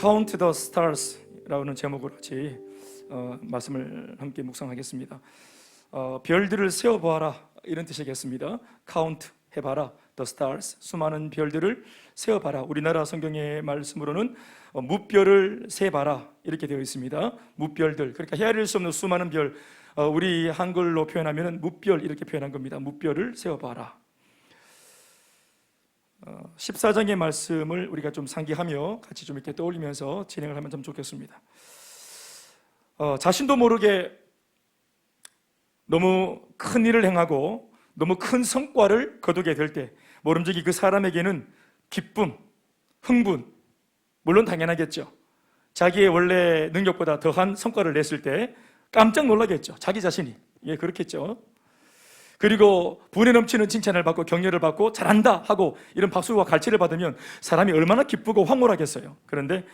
Count the Stars라는 제목으로 같이 말씀을 함께 묵상하겠습니다. 별들을 세어보아라 이런 뜻이겠습니다. Count 해봐라, the stars, 수많은 별들을 세어봐라. 우리나라 성경의 말씀으로는 무별을 세봐라 이렇게 되어 있습니다. 무별들, 그러니까 헤아릴 수 없는 수많은 별, 우리 한글로 표현하면 무별 이렇게 표현한 겁니다. 무별을 세어봐라. 14장의 말씀을 우리가 좀 상기하며 같이 좀 이렇게 떠올리면서 진행을 하면 좀 좋겠습니다. 자신도 모르게 너무 큰 일을 행하고 너무 큰 성과를 거두게 될 때 모름지기 그 사람에게는 기쁨, 흥분, 물론 당연하겠죠. 자기의 원래 능력보다 더한 성과를 냈을 때 깜짝 놀라겠죠. 자기 자신이. 예, 그렇겠죠. 그리고 분에 넘치는 칭찬을 받고 격려를 받고 잘한다 하고 이런 박수와 갈채를 받으면 사람이 얼마나 기쁘고 황홀하겠어요. 그런데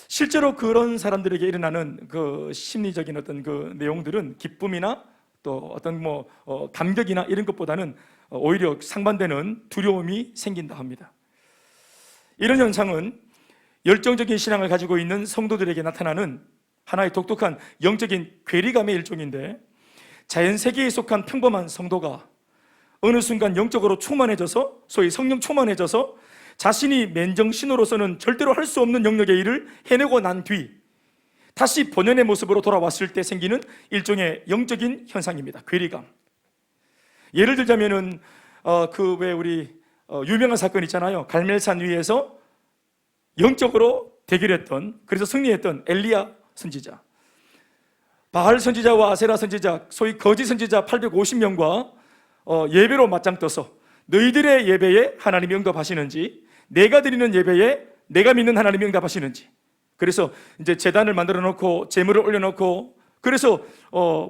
실제로 그런 사람들에게 일어나는 그 심리적인 어떤 그 내용들은 기쁨이나 또 어떤 감격이나 이런 것보다는 오히려 상반되는 두려움이 생긴다 합니다. 이런 현상은 열정적인 신앙을 가지고 있는 성도들에게 나타나는 하나의 독특한 영적인 괴리감의 일종인데, 자연 세계에 속한 평범한 성도가 어느 순간 영적으로 충만해져서, 소위 성령 충만해져서 자신이 맨정신으로서는 절대로 할 수 없는 영역의 일을 해내고 난 뒤 다시 본연의 모습으로 돌아왔을 때 생기는 일종의 영적인 현상입니다. 괴리감. 예를 들자면은 그 왜 우리 유명한 사건 있잖아요. 갈멜산 위에서 영적으로 대결했던, 그래서 승리했던 엘리야 선지자, 바알 선지자와 아세라 선지자, 소위 거짓 선지자 850명과 예배로 맞짱 떠서 너희들의 예배에 하나님이 응답하시는지, 내가 드리는 예배에 내가 믿는 하나님이 응답하시는지. 그래서 이제 제단을 만들어 놓고 제물을 올려 놓고, 그래서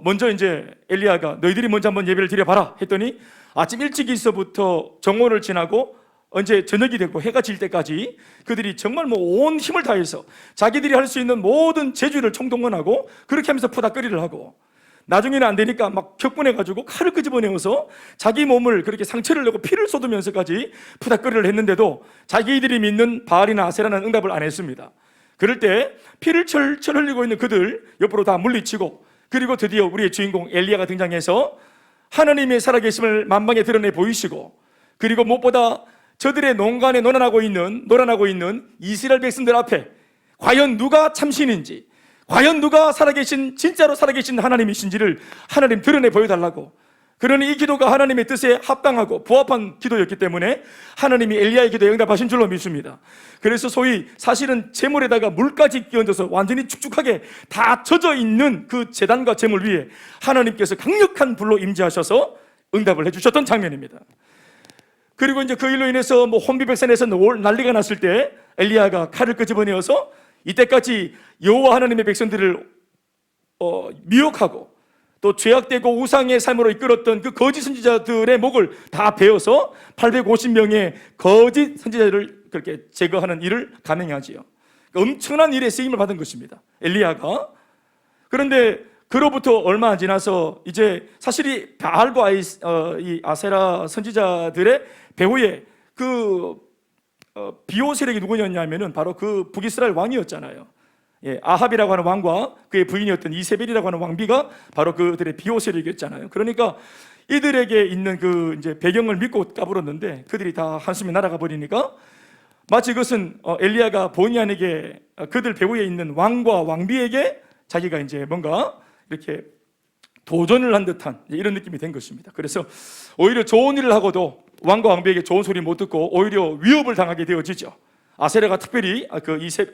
먼저 이제 엘리야가 너희들이 먼저 한번 예배를 드려봐라 했더니 아침 일찍에서부터 정오를 지나고 언제 저녁이 되고 해가 질 때까지 그들이 정말 온 힘을 다해서 자기들이 할 수 있는 모든 재주를 총동원하고 그렇게 하면서 푸닥거리를 하고, 나중에는 안 되니까 막 격분해가지고 칼을 끄집어내어서 자기 몸을 그렇게 상처를 내고 피를 쏟으면서까지 푸닥거리를 했는데도 자기들이 믿는 바알이나 아세라는 응답을 안 했습니다. 그럴 때 피를 철철 흘리고 있는 그들 옆으로 다 물리치고, 그리고 드디어 우리의 주인공 엘리야가 등장해서 하나님의 살아계심을 만방에 드러내 보이시고, 그리고 무엇보다 저들의 농간에 놀아나고 있는 이스라엘 백성들 앞에 과연 누가 참신인지, 과연 누가 진짜로 살아계신 하나님이신지를 하나님 드러내 보여달라고. 그러니 이 기도가 하나님의 뜻에 합당하고 부합한 기도였기 때문에 하나님이 엘리야의 기도에 응답하신 줄로 믿습니다. 그래서 소위 사실은 제물에다가 물까지 끼얹어서 완전히 축축하게 다 젖어 있는 그 제단과 제물 위에 하나님께서 강력한 불로 임재하셔서 응답을 해주셨던 장면입니다. 그리고 이제 그 일로 인해서 혼비백산에서 난리가 났을 때 엘리야가 칼을 끄집어내어서 이때까지 여호와 하나님의 백성들을 미혹하고 또 죄악되고 우상의 삶으로 이끌었던 그 거짓 선지자들의 목을 다 베어서 850명의 거짓 선지자들을 그렇게 제거하는 일을 감행하지요. 엄청난 일에 쓰임을 받은 것입니다, 엘리야가. 그런데 그로부터 얼마 안 지나서 이제 사실이 바알과 이 아세라 선지자들의 배후에 그 비오 세력이 누구였냐면은 바로 그 북이스라엘 왕이었잖아요. 예, 아합이라고 하는 왕과 그의 부인이었던 이세벨이라고 하는 왕비가 바로 그들의 비오 세력이었잖아요. 그러니까 이들에게 있는 그 이제 배경을 믿고 까불었는데 그들이 다 한숨에 날아가 버리니까 마치 그것은 엘리야가 본의 아니게 그들 배후에 있는 왕과 왕비에게 자기가 이제 뭔가 이렇게 도전을 한 듯한 이런 느낌이 된 것입니다. 그래서 오히려 좋은 일을 하고도 왕과 왕비에게 좋은 소리 못 듣고 오히려 위협을 당하게 되어지죠. 아세라가 특별히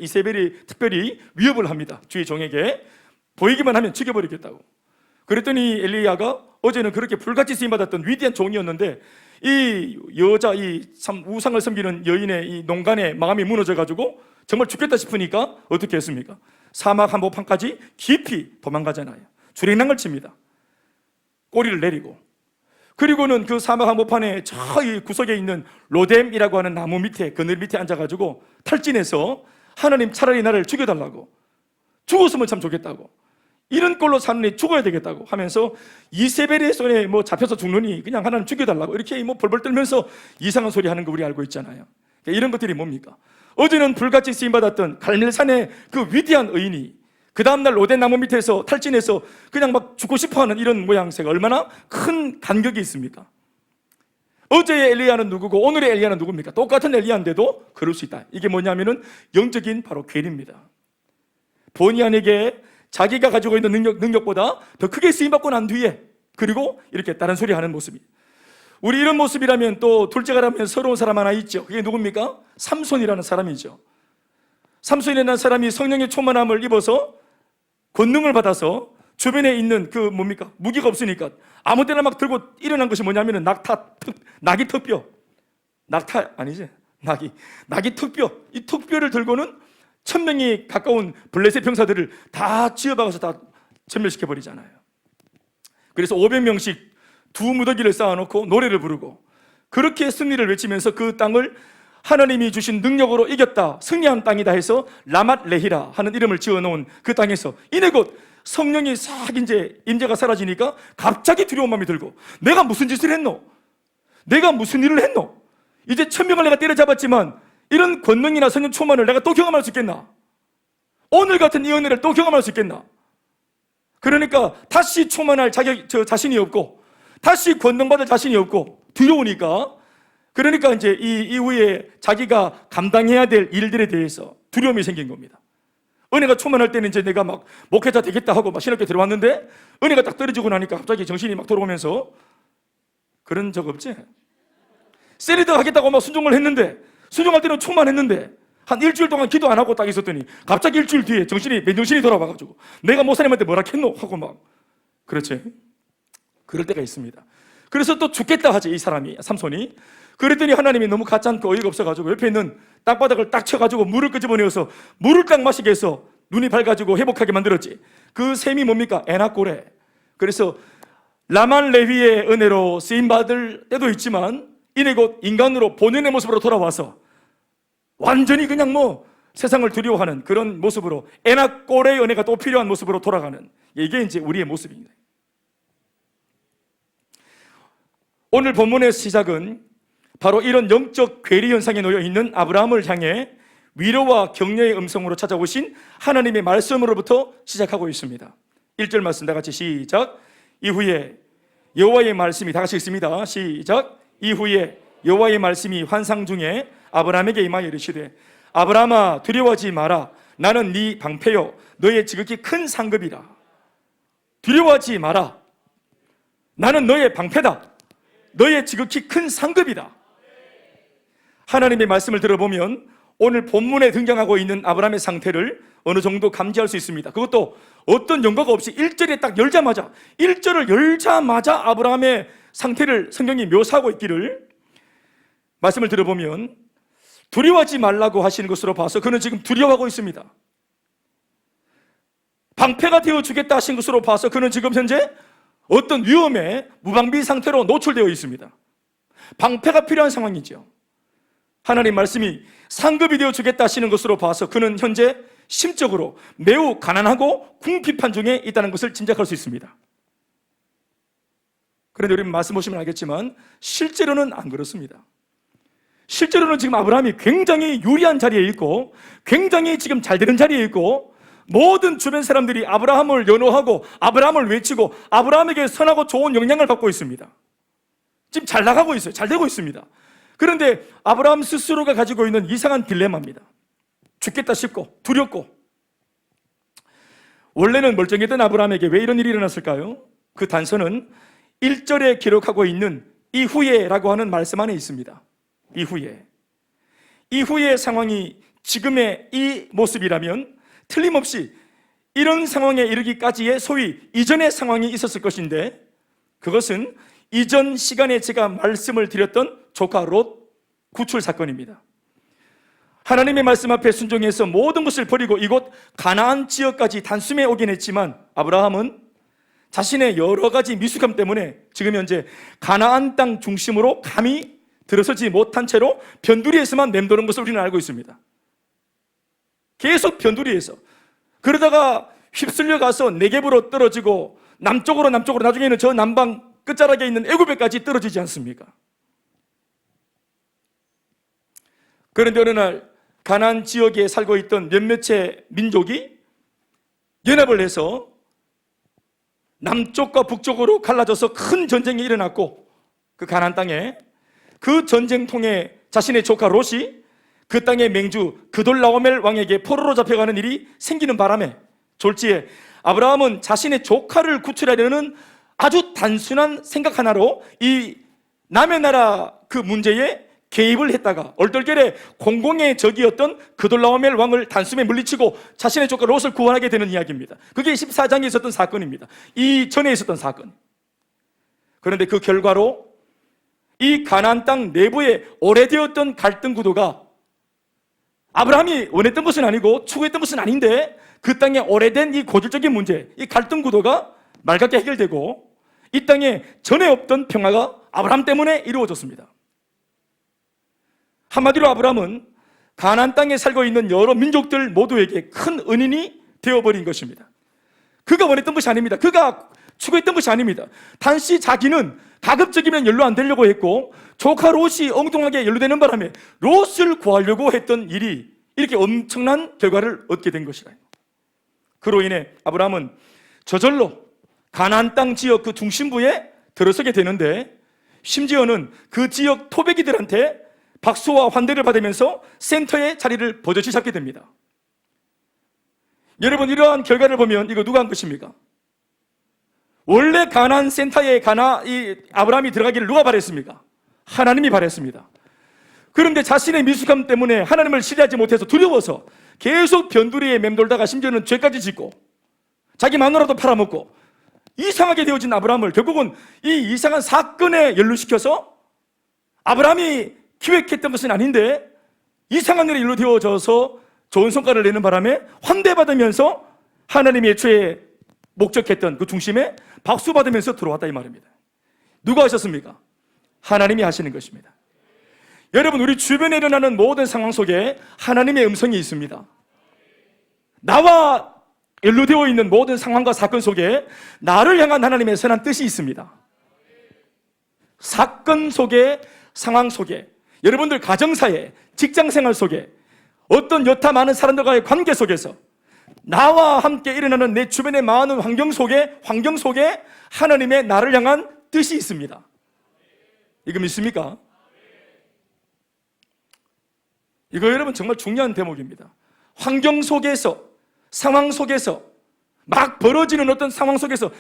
이세벨이 특별히 위협을 합니다. 주의 종에게 보이기만 하면 죽여버리겠다고. 그랬더니 엘리야가 어제는 그렇게 불같이 쓰임받았던 위대한 종이었는데 이 여자, 이 참 우상을 섬기는 여인의 이 농간에 마음이 무너져가지고 정말 죽겠다 싶으니까 어떻게 했습니까? 사막 한복판까지 깊이 도망가잖아요. 주랭랑을 칩니다. 꼬리를 내리고. 그리고는 그 사막 한복판에 저 구석에 있는 로뎀이라고 하는 나무 밑에, 그늘 밑에 앉아가지고 탈진해서 하나님 차라리 나를 죽여달라고, 죽었으면 참 좋겠다고, 이런 꼴로 사느니 죽어야 되겠다고 하면서 이세벨의 손에 잡혀서 죽느니 그냥 하나님 죽여달라고 이렇게 벌벌 떨면서 이상한 소리 하는 거 우리 알고 있잖아요. 이런 것들이 뭡니까? 어제는 불같이 쓰임받았던 갈멜산의 그 위대한 의인이 그 다음날 로덴 나무 밑에서 탈진해서 그냥 막 죽고 싶어하는 이런 모양새가 얼마나 큰 간격이 있습니까? 어제의 엘리야는 누구고 오늘의 엘리야는 누굽니까? 똑같은 엘리야인데도 그럴 수 있다. 이게 뭐냐면은 영적인 바로 괴리입니다. 본의 아니게 자기가 가지고 있는 능력보다 더 크게 쓰임받고 난 뒤에 그리고 이렇게 다른 소리 하는 모습이. 우리 이런 모습이라면 또 둘째가라면 서러운 사람 하나 있죠. 그게 누굽니까? 삼손이라는 사람이죠. 삼손이라는 사람이 성령의 충만함을 입어서 권능을 받아서 주변에 있는 그 뭡니까? 무기가 없으니까 아무 때나 막 들고 일어난 것이 뭐냐면은 낙이 턱뼈. 낙타 아니지? 낙이 턱뼈. 이 턱뼈를 들고는 1000명이 가까운 블레셋 병사들을 다 쥐어박아서 다 전멸시켜 버리잖아요. 그래서 500명씩 두 무더기를 쌓아놓고 노래를 부르고 그렇게 승리를 외치면서 그 땅을 하나님이 주신 능력으로 이겼다, 승리한 땅이다 해서 라맛 레히라 하는 이름을 지어놓은 그 땅에서 이내 곧 성령이 싹 이제 임재가 사라지니까 갑자기 두려운 마음이 들고 내가 무슨 짓을 했노? 내가 무슨 일을 했노? 이제 1000명을 내가 때려잡았지만 이런 권능이나 성령 충만을 내가 또 경험할 수 있겠나? 오늘 같은 이 은혜를 또 경험할 수 있겠나? 그러니까 다시 충만할 자신이 없고 다시 권능받을 자신이 없고 두려우니까 그러니까 이제 이 이후에 자기가 감당해야 될 일들에 대해서 두려움이 생긴 겁니다. 은혜가 충만할 때는 이제 내가 막 목회자 되겠다 하고 막 신학교 들어왔는데 은혜가 딱 떨어지고 나니까 갑자기 정신이 막 돌아오면서 그런 적 없지? 세리더 하겠다고 막 순종을 했는데 순종할 때는 충만했는데 한 일주일 동안 기도 안 하고 딱 있었더니 갑자기 일주일 뒤에 맨정신이 돌아와가지고 내가 목사님한테 뭐라 했노? 하고 막 그렇지? 그럴 때가 있습니다. 그래서 또 죽겠다 하지 이 사람이 삼손이. 그랬더니 하나님이 너무 가짜않고 어이가 없어가지고 옆에 있는 땅바닥을 딱 쳐가지고 물을 끄집어내어서 물을 딱 마시게 해서 눈이 밝아지고 회복하게 만들었지. 그 셈이 뭡니까? 에나꼬레. 그래서 라만 레위의 은혜로 쓰임받을 때도 있지만 이내 곧 인간으로 본연의 모습으로 돌아와서 완전히 그냥 뭐 세상을 두려워하는 그런 모습으로 에나꼬레의 은혜가 또 필요한 모습으로 돌아가는 이게 이제 우리의 모습입니다. 오늘 본문의 시작은 바로 이런 영적 괴리 현상에 놓여 있는 아브라함을 향해 위로와 격려의 음성으로 찾아오신 하나님의 말씀으로부터 시작하고 있습니다. 1절 말씀 다 같이 시작. 이후에 여호와의 말씀이 다 같이 읽습니다. 시작. 이후에 여호와의 말씀이 환상 중에 아브라함에게 임하여 이르시되 아브라함아 두려워하지 마라. 나는 네 방패요 너의 지극히 큰 상급이라. 두려워하지 마라. 나는 너의 방패다. 너의 지극히 큰 상급이다. 하나님의 말씀을 들어보면 오늘 본문에 등장하고 있는 아브라함의 상태를 어느 정도 감지할 수 있습니다. 그것도 어떤 연고가 없이 1절에 딱 열자마자 1절을 열자마자 아브라함의 상태를 성경이 묘사하고 있기를 말씀을 들어보면 두려워하지 말라고 하시는 것으로 봐서 그는 지금 두려워하고 있습니다. 방패가 되어 주겠다 하신 것으로 봐서 그는 지금 현재 어떤 위험에 무방비 상태로 노출되어 있습니다. 방패가 필요한 상황이죠. 하나님 말씀이 상급이 되어 주겠다 하시는 것으로 봐서 그는 현재 심적으로 매우 가난하고 궁핍한 중에 있다는 것을 짐작할 수 있습니다. 그런데 우리는 말씀 보시면 알겠지만 실제로는 안 그렇습니다. 실제로는 지금 아브라함이 굉장히 유리한 자리에 있고 굉장히 지금 잘 되는 자리에 있고 모든 주변 사람들이 아브라함을 연호하고 아브라함을 외치고 아브라함에게 선하고 좋은 영향을 받고 있습니다. 지금 잘 나가고 있어요. 잘 되고 있습니다. 그런데 아브라함 스스로가 가지고 있는 이상한 딜레마입니다. 죽겠다 싶고 두렵고. 원래는 멀쩡했던 아브라함에게 왜 이런 일이 일어났을까요? 그 단서는 1절에 기록하고 있는 이후에라고 하는 말씀 안에 있습니다. 이후의 상황이 지금의 이 모습이라면 틀림없이 이런 상황에 이르기까지의 소위 이전의 상황이 있었을 것인데 그것은 이전 시간에 제가 말씀을 드렸던 조카 롯 구출 사건입니다. 하나님의 말씀 앞에 순종해서 모든 것을 버리고 이곳 가나안 지역까지 단숨에 오긴 했지만 아브라함은 자신의 여러 가지 미숙함 때문에 지금 현재 가나안 땅 중심으로 감히 들어서지 못한 채로 변두리에서만 맴도는 것을 우리는 알고 있습니다. 계속 변두리에서 그러다가 휩쓸려 가서 네겝으로 떨어지고 남쪽으로 나중에는 저 남방 끝자락에 있는 애굽에까지 떨어지지 않습니까? 그런데 어느 날 가나안 지역에 살고 있던 몇몇의 민족이 연합을 해서 남쪽과 북쪽으로 갈라져서 큰 전쟁이 일어났고, 그 가나안 땅에 그 전쟁통에 자신의 조카 롯이 그 땅의 맹주 그돌라오멜 왕에게 포로로 잡혀가는 일이 생기는 바람에 졸지에 아브라함은 자신의 조카를 구출하려는 아주 단순한 생각 하나로 이 남의 나라 그 문제에 개입을 했다가 얼떨결에 공공의 적이었던 그돌라오멜 왕을 단숨에 물리치고 자신의 조카 롯을 구원하게 되는 이야기입니다. 그게 14장에 있었던 사건입니다. 이 전에 있었던 사건. 그런데 그 결과로 이 가나안 땅 내부에 오래되었던 갈등 구도가 아브라함이 원했던 것은 아니고 추구했던 것은 아닌데, 그 땅에 오래된 이 고질적인 문제, 이 갈등 구도가 말갛게 해결되고 이 땅에 전에 없던 평화가 아브라함 때문에 이루어졌습니다. 한마디로 아브라함은 가나안 땅에 살고 있는 여러 민족들 모두에게 큰 은인이 되어버린 것입니다. 그가 원했던 것이 아닙니다. 그가 추구했던 것이 아닙니다. 단지 자기는 가급적이면 연루 안 되려고 했고, 조카 롯이 엉뚱하게 연루되는 바람에 롯을 구하려고 했던 일이 이렇게 엄청난 결과를 얻게 된 것이다. 그로 인해 아브라함은 저절로 가나안 땅 지역 그 중심부에 들어서게 되는데, 심지어는 그 지역 토백이들한테 박수와 환대를 받으면서 센터의 자리를 버젓이 잡게 됩니다. 여러분, 이러한 결과를 보면 이거 누가 한 것입니까? 원래 가나안 센터에 이 아브라함이 들어가기를 누가 바랬습니까? 하나님이 바랬습니다. 그런데 자신의 미숙함 때문에 하나님을 신뢰하지 못해서 두려워서 계속 변두리에 맴돌다가 심지어는 죄까지 짓고 자기 마누라도 팔아먹고 이상하게 되어진 아브라함을 결국은 이 이상한 사건에 연루시켜서 아브라함이 기획했던 것은 아닌데 이상한 일에 연루되어져서 좋은 성과를 내는 바람에 환대받으면서 하나님이 애초에 목적했던 그 중심에 박수받으면서 들어왔다 이 말입니다. 누가 하셨습니까? 하나님이 하시는 것입니다. 여러분, 우리 주변에 일어나는 모든 상황 속에 하나님의 음성이 있습니다. 나와 연루되어 있는 모든 상황과 사건 속에 나를 향한 하나님의 선한 뜻이 있습니다. 사건 속에, 상황 속에, 여러분들 가정사에, 직장생활 속에, 어떤 여타 많은 사람들과의 관계 속에서 나와 함께 일어나는 내 주변의 많은 환경 속에 하나님의 나를 향한 뜻이 있습니다. 이거 믿습니까? 이거 여러분 정말 중요한 대목입니다. 환경 속에서, 상황 속에서 막 벌어지는 어떤 상황 속에서,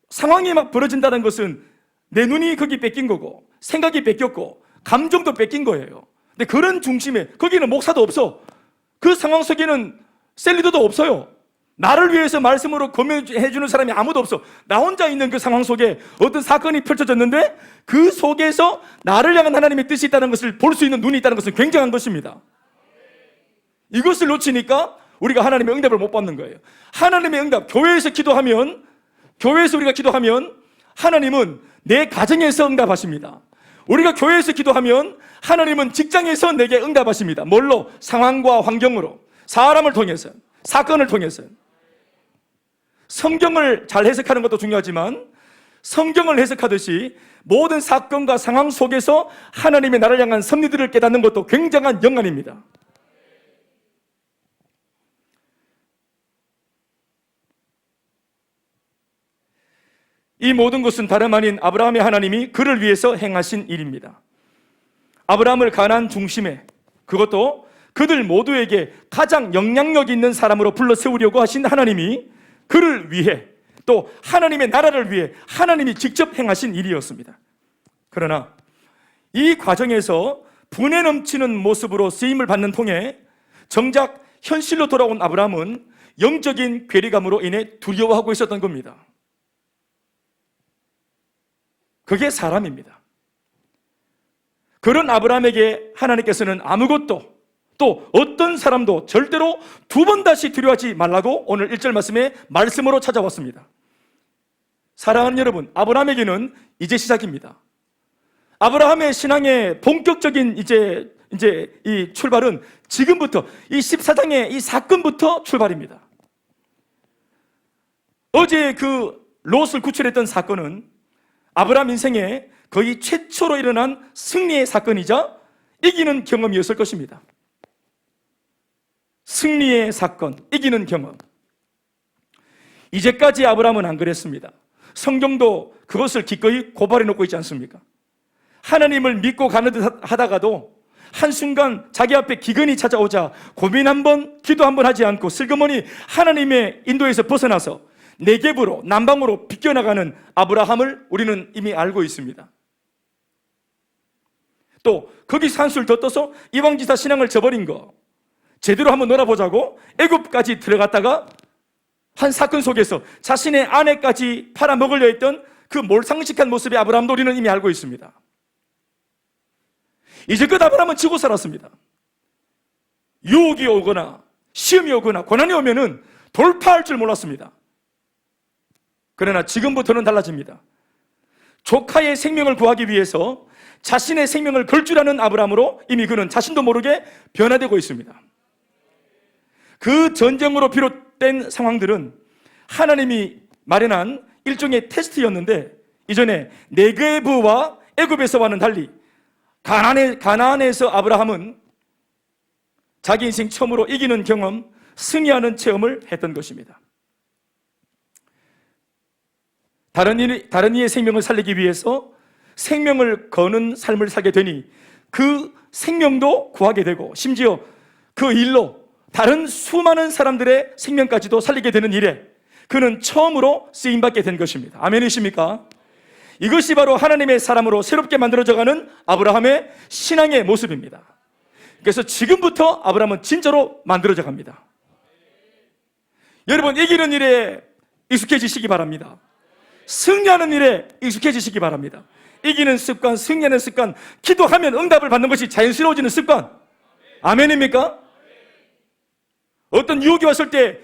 상황이 막 벌어진다는 것은 내 눈이 거기 뺏긴 거고 생각이 뺏겼고 감정도 뺏긴 거예요. 근데 그런 중심에 거기는 목사도 없어. 그 상황 속에는 셀리더도 없어요. 나를 위해서 말씀으로 검해주는 사람이 아무도 없어. 나 혼자 있는 그 상황 속에 어떤 사건이 펼쳐졌는데 그 속에서 나를 향한 하나님의 뜻이 있다는 것을 볼 수 있는 눈이 있다는 것은 굉장한 것입니다. 이것을 놓치니까 우리가 하나님의 응답을 못 받는 거예요. 하나님의 응답, 교회에서 우리가 기도하면 하나님은 내 가정에서 응답하십니다. 우리가 교회에서 기도하면 하나님은 직장에서 내게 응답하십니다. 뭘로? 상황과 환경으로, 사람을 통해서, 사건을 통해서. 성경을 잘 해석하는 것도 중요하지만 성경을 해석하듯이 모든 사건과 상황 속에서 하나님의 나를 향한 섭리들을 깨닫는 것도 굉장한 영안입니다. 이 모든 것은 다름 아닌 아브라함의 하나님이 그를 위해서 행하신 일입니다. 아브라함을 가나안 중심에, 그것도 그들 모두에게 가장 영향력 있는 사람으로 불러 세우려고 하신 하나님이 그를 위해, 또 하나님의 나라를 위해 하나님이 직접 행하신 일이었습니다. 그러나 이 과정에서 분에 넘치는 모습으로 쓰임을 받는 통에 정작 현실로 돌아온 아브라함은 영적인 괴리감으로 인해 두려워하고 있었던 겁니다. 그게 사람입니다. 그런 아브라함에게 하나님께서는 아무것도, 또 어떤 사람도 절대로 두 번 다시 두려워하지 말라고 오늘 1절 말씀에 말씀으로 찾아왔습니다. 사랑하는 여러분, 아브라함에게는 이제 시작입니다. 아브라함의 신앙의 본격적인 이제 이 출발은 지금부터, 이 14장의 이 사건부터 출발입니다. 어제 그 롯을 구출했던 사건은 아브라함 인생에 거의 최초로 일어난 승리의 사건이자 이기는 경험이었을 것입니다. 승리의 사건, 이기는 경험. 이제까지 아브라함은 안 그랬습니다. 성경도 그것을 기꺼이 고발해 놓고 있지 않습니까? 하나님을 믿고 가는 듯 하다가도 한순간 자기 앞에 기근이 찾아오자 고민 한번, 기도 한번 하지 않고 슬그머니 하나님의 인도에서 벗어나서 네겝으로, 남방으로 비껴나가는 아브라함을 우리는 이미 알고 있습니다. 또 거기서 한술 더 떠서 이방지사 신앙을 저버린 거 제대로 한번 놀아보자고 애굽까지 들어갔다가 한 사건 속에서 자신의 아내까지 팔아먹으려 했던 그 몰상식한 모습의 아브라함도 우리는 이미 알고 있습니다. 이제껏 아브라함은 지고 살았습니다. 유혹이 오거나 시험이 오거나 고난이 오면은 돌파할 줄 몰랐습니다. 그러나 지금부터는 달라집니다. 조카의 생명을 구하기 위해서 자신의 생명을 걸 줄 아는 아브라함으로 이미 그는 자신도 모르게 변화되고 있습니다. 그 전쟁으로 비롯된 상황들은 하나님이 마련한 일종의 테스트였는데 이전에 네게브와 애굽에서와는 달리 가나안에서 아브라함은 자기 인생 처음으로 이기는 경험, 승리하는 체험을 했던 것입니다. 다른 이의 생명을 살리기 위해서 생명을 거는 삶을 살게 되니 그 생명도 구하게 되고 심지어 그 일로 다른 수많은 사람들의 생명까지도 살리게 되는 일에 그는 처음으로 쓰임받게 된 것입니다. 아멘이십니까? 이것이 바로 하나님의 사람으로 새롭게 만들어져가는 아브라함의 신앙의 모습입니다. 그래서 지금부터 아브라함은 진짜로 만들어져 갑니다. 여러분, 이기는 일에 익숙해지시기 바랍니다. 승리하는 일에 익숙해지시기 바랍니다. 이기는 습관, 승리하는 습관, 기도하면 응답을 받는 것이 자연스러워지는 습관. 아멘입니까? 어떤 유혹이 왔을 때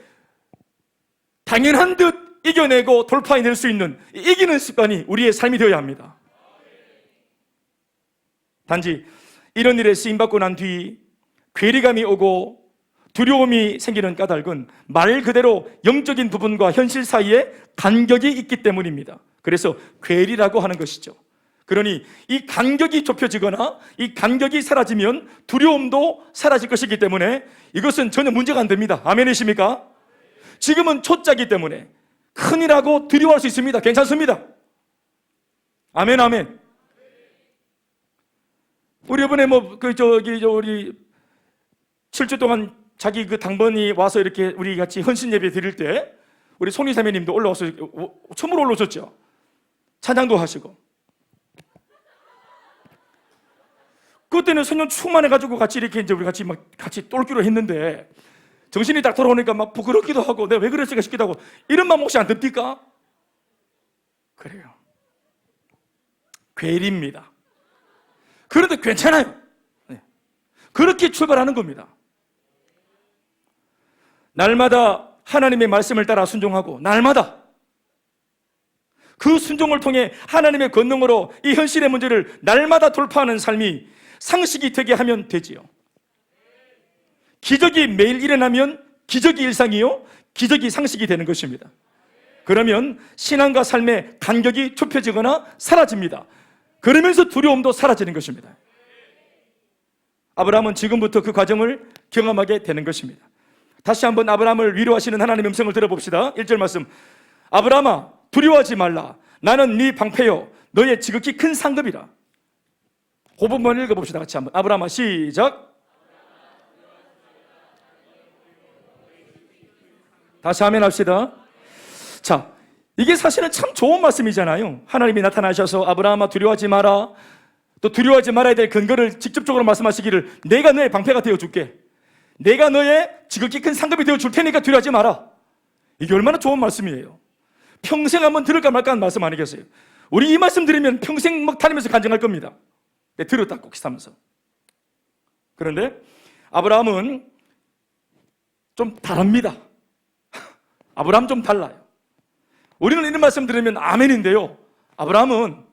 당연한 듯 이겨내고 돌파해낼 수 있는 이기는 습관이 우리의 삶이 되어야 합니다. 단지 이런 일에 쓰임받고 난 뒤 괴리감이 오고 두려움이 생기는 까닭은 말 그대로 영적인 부분과 현실 사이에 간격이 있기 때문입니다. 그래서 괴리라고 하는 것이죠. 그러니 이 간격이 좁혀지거나 이 간격이 사라지면 두려움도 사라질 것이기 때문에 이것은 전혀 문제가 안 됩니다. 아멘이십니까? 지금은 초짜기 때문에 큰일하고 두려워할 수 있습니다. 괜찮습니다. 아멘, 아멘. 우리 이번에 우리 7주 동안 자기 그 당번이 와서 이렇게 우리 같이 헌신 예배 드릴 때 우리 송리사매님도 올라와서 처음으로 올라오셨죠. 찬양도 하시고. 그때는 성령 충만해가지고 같이 이렇게 이제 우리 같이 똘끼로 했는데 정신이 딱 돌아오니까 막 부끄럽기도 하고 내가 왜 그랬을까 싶기도 하고 이런 마음 혹시 안 듭니까? 그래요. 괴리입니다. 그런데 괜찮아요. 네. 그렇게 출발하는 겁니다. 날마다 하나님의 말씀을 따라 순종하고 날마다 그 순종을 통해 하나님의 권능으로 이 현실의 문제를 날마다 돌파하는 삶이 상식이 되게 하면 되지요. 기적이 매일 일어나면 기적이 일상이요, 기적이 상식이 되는 것입니다. 그러면 신앙과 삶의 간격이 좁혀지거나 사라집니다. 그러면서 두려움도 사라지는 것입니다. 아브라함은 지금부터 그 과정을 경험하게 되는 것입니다. 다시 한번 아브라함을 위로하시는 하나님의 음성을 들어봅시다. 1절 말씀. 아브라함아, 두려워하지 말라. 나는 네 방패요 너의 지극히 큰 상급이라. 그 부분만 읽어봅시다. 같이 한번. 아브라함아, 시작. 다시 아멘 합시다. 자, 이게 사실은 참 좋은 말씀이잖아요. 하나님이 나타나셔서 아브라함아 두려워하지 마라. 또 두려워하지 말아야 될 근거를 직접적으로 말씀하시기를 내가 너의 방패가 되어줄게. 내가 너의 지극히 큰 상급이 되어줄 테니까 두려워하지 마라. 이게 얼마나 좋은 말씀이에요. 평생 한번 들을까 말까 하는 말씀 아니겠어요? 우리 이 말씀 들으면 평생 막 다니면서 간증할 겁니다. 네, 들었다 꼭 하면서. 그런데 아브라함은 좀 다릅니다. 아브라함 좀 달라요. 우리는 이런 말씀 들으면 아멘인데요. 아브라함은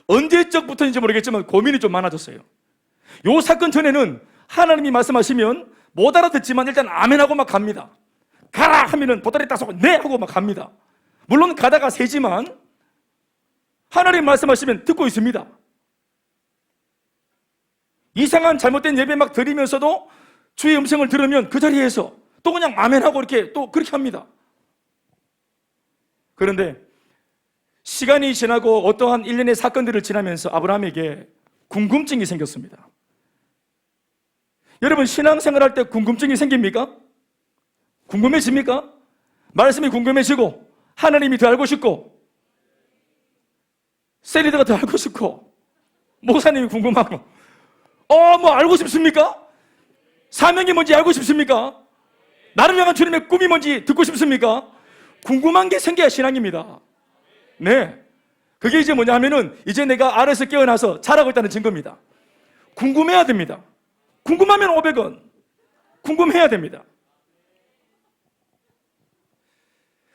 언제적부터인지 모르겠지만 고민이 좀 많아졌어요. 요 사건 전에는 하나님이 말씀하시면 못 알아듣지만 일단 아멘하고 막 갑니다. 가라 하면은 보따리 딱 쏘고 네 하고 막 갑니다. 물론 가다가 세지만 하나님 말씀하시면 듣고 있습니다. 이상한 잘못된 예배 막 드리면서도 주의 음성을 들으면 그 자리에서 또 그냥 아멘하고 이렇게 또 그렇게 합니다. 그런데 시간이 지나고 어떠한 일련의 사건들을 지나면서 아브라함에게 궁금증이 생겼습니다. 여러분, 신앙생활할 때 궁금증이 생깁니까? 궁금해집니까? 말씀이 궁금해지고 하나님이 더 알고 싶고 셀리드가 더 알고 싶고 목사님이 궁금하고 뭐 알고 싶습니까? 사명이 뭔지 알고 싶습니까? 나를 향한 주님의 꿈이 뭔지 듣고 싶습니까? 궁금한 게 생겨야 신앙입니다. 네, 그게 이제 뭐냐 하면은 이제 내가 알아서 깨어나서 잘하고 있다는 증거입니다. 궁금해야 됩니다. 궁금하면 500원 궁금해야 됩니다.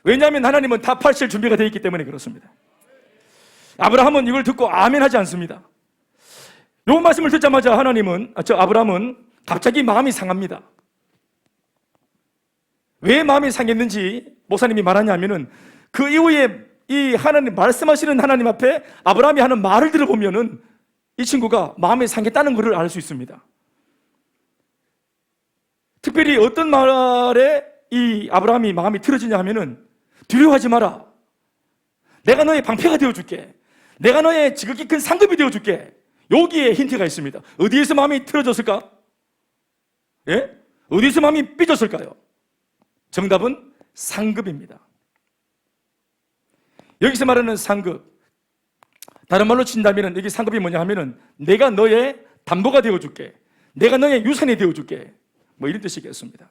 왜냐하면 하나님은 답하실 준비가 되어 있기 때문에 그렇습니다. 아브라함은 이걸 듣고 아멘 하지 않습니다. 이 말씀을 듣자마자 아브라함은 갑자기 마음이 상합니다. 왜 마음이 상했는지 목사님이 말하냐면은 그 이후에 이 하나님 말씀하시는 하나님 앞에 아브라함이 하는 말을 들어보면은 이 친구가 마음이 상했다는 것을 알 수 있습니다. 특별히 어떤 말에 이 아브라함이 마음이 틀어지냐 하면은 두려워하지 마라. 내가 너의 방패가 되어줄게. 내가 너의 지극히 큰 상급이 되어줄게. 여기에 힌트가 있습니다. 어디에서 마음이 틀어졌을까? 예? 어디서 마음이 삐졌을까요? 정답은 상급입니다. 여기서 말하는 상급, 다른 말로 친다면 여기 상급이 뭐냐 하면은 내가 너의 담보가 되어줄게. 내가 너의 유산이 되어줄게. 뭐 이런 뜻이겠습니다.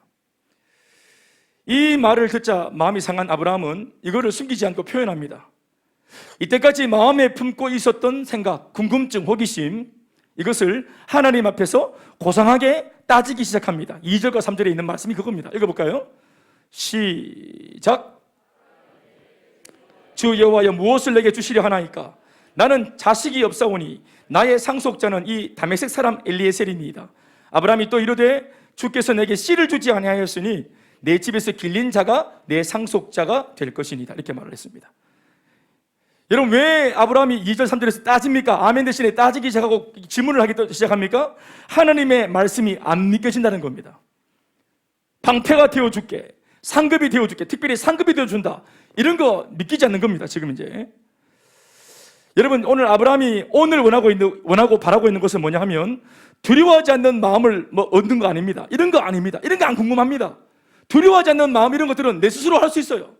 이 말을 듣자 마음이 상한 아브라함은 이거를 숨기지 않고 표현합니다. 이때까지 마음에 품고 있었던 생각, 궁금증, 호기심, 이것을 하나님 앞에서 고상하게 따지기 시작합니다. 2절과 3절에 있는 말씀이 그겁니다. 읽어볼까요? 시작. 주 여호와여 무엇을 내게 주시려 하나이까? 나는 자식이 없사오니 나의 상속자는 이 다메섹 사람 엘리에셀이니이다. 아브라함이 또 이르되 주께서 내게 씨를 주지 아니하였으니 내 집에서 길린 자가 내 상속자가 될 것이니이다. 이렇게 말을 했습니다. 여러분, 왜 아브라함이 2절 3절에서 따집니까? 아멘 대신에 따지기 시작하고 질문을 하기 시작합니까? 하나님의 말씀이 안 믿겨진다는 겁니다. 방패가 되어줄게, 상급이 되어줄게, 특별히 상급이 되어준다, 이런 거 믿기지 않는 겁니다. 지금 이제 여러분, 오늘 아브라함이 오늘 원하고 바라고 있는 것은 뭐냐 하면 두려워하지 않는 마음을 얻는 거 아닙니다. 이런 거 아닙니다. 이런 거 안 궁금합니다. 두려워하지 않는 마음, 이런 것들은 내 스스로 할 수 있어요.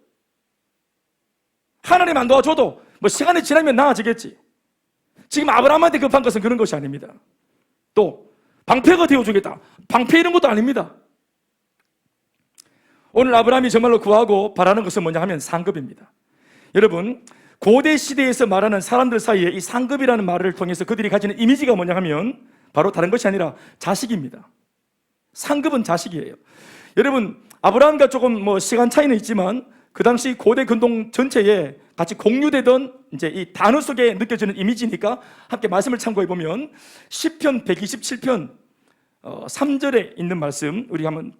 하나님 안 도와줘도 시간이 지나면 나아지겠지. 지금 아브라함한테 급한 것은 그런 것이 아닙니다. 또 방패가 되어주겠다, 방패 이런 것도 아닙니다. 오늘 아브라함이 정말로 구하고 바라는 것은 뭐냐 하면 상급입니다. 여러분, 고대 시대에서 말하는 사람들 사이에 이 상급이라는 말을 통해서 그들이 가지는 이미지가 뭐냐 하면 바로 다른 것이 아니라 자식입니다. 상급은 자식이에요. 여러분, 아브라함과 조금 시간 차이는 있지만 그 당시 고대 근동 전체에 같이 공유되던 이제 이 단어 속에 느껴지는 이미지니까 함께 말씀을 참고해 보면 시편 127편 3절에 있는 말씀 우리 한번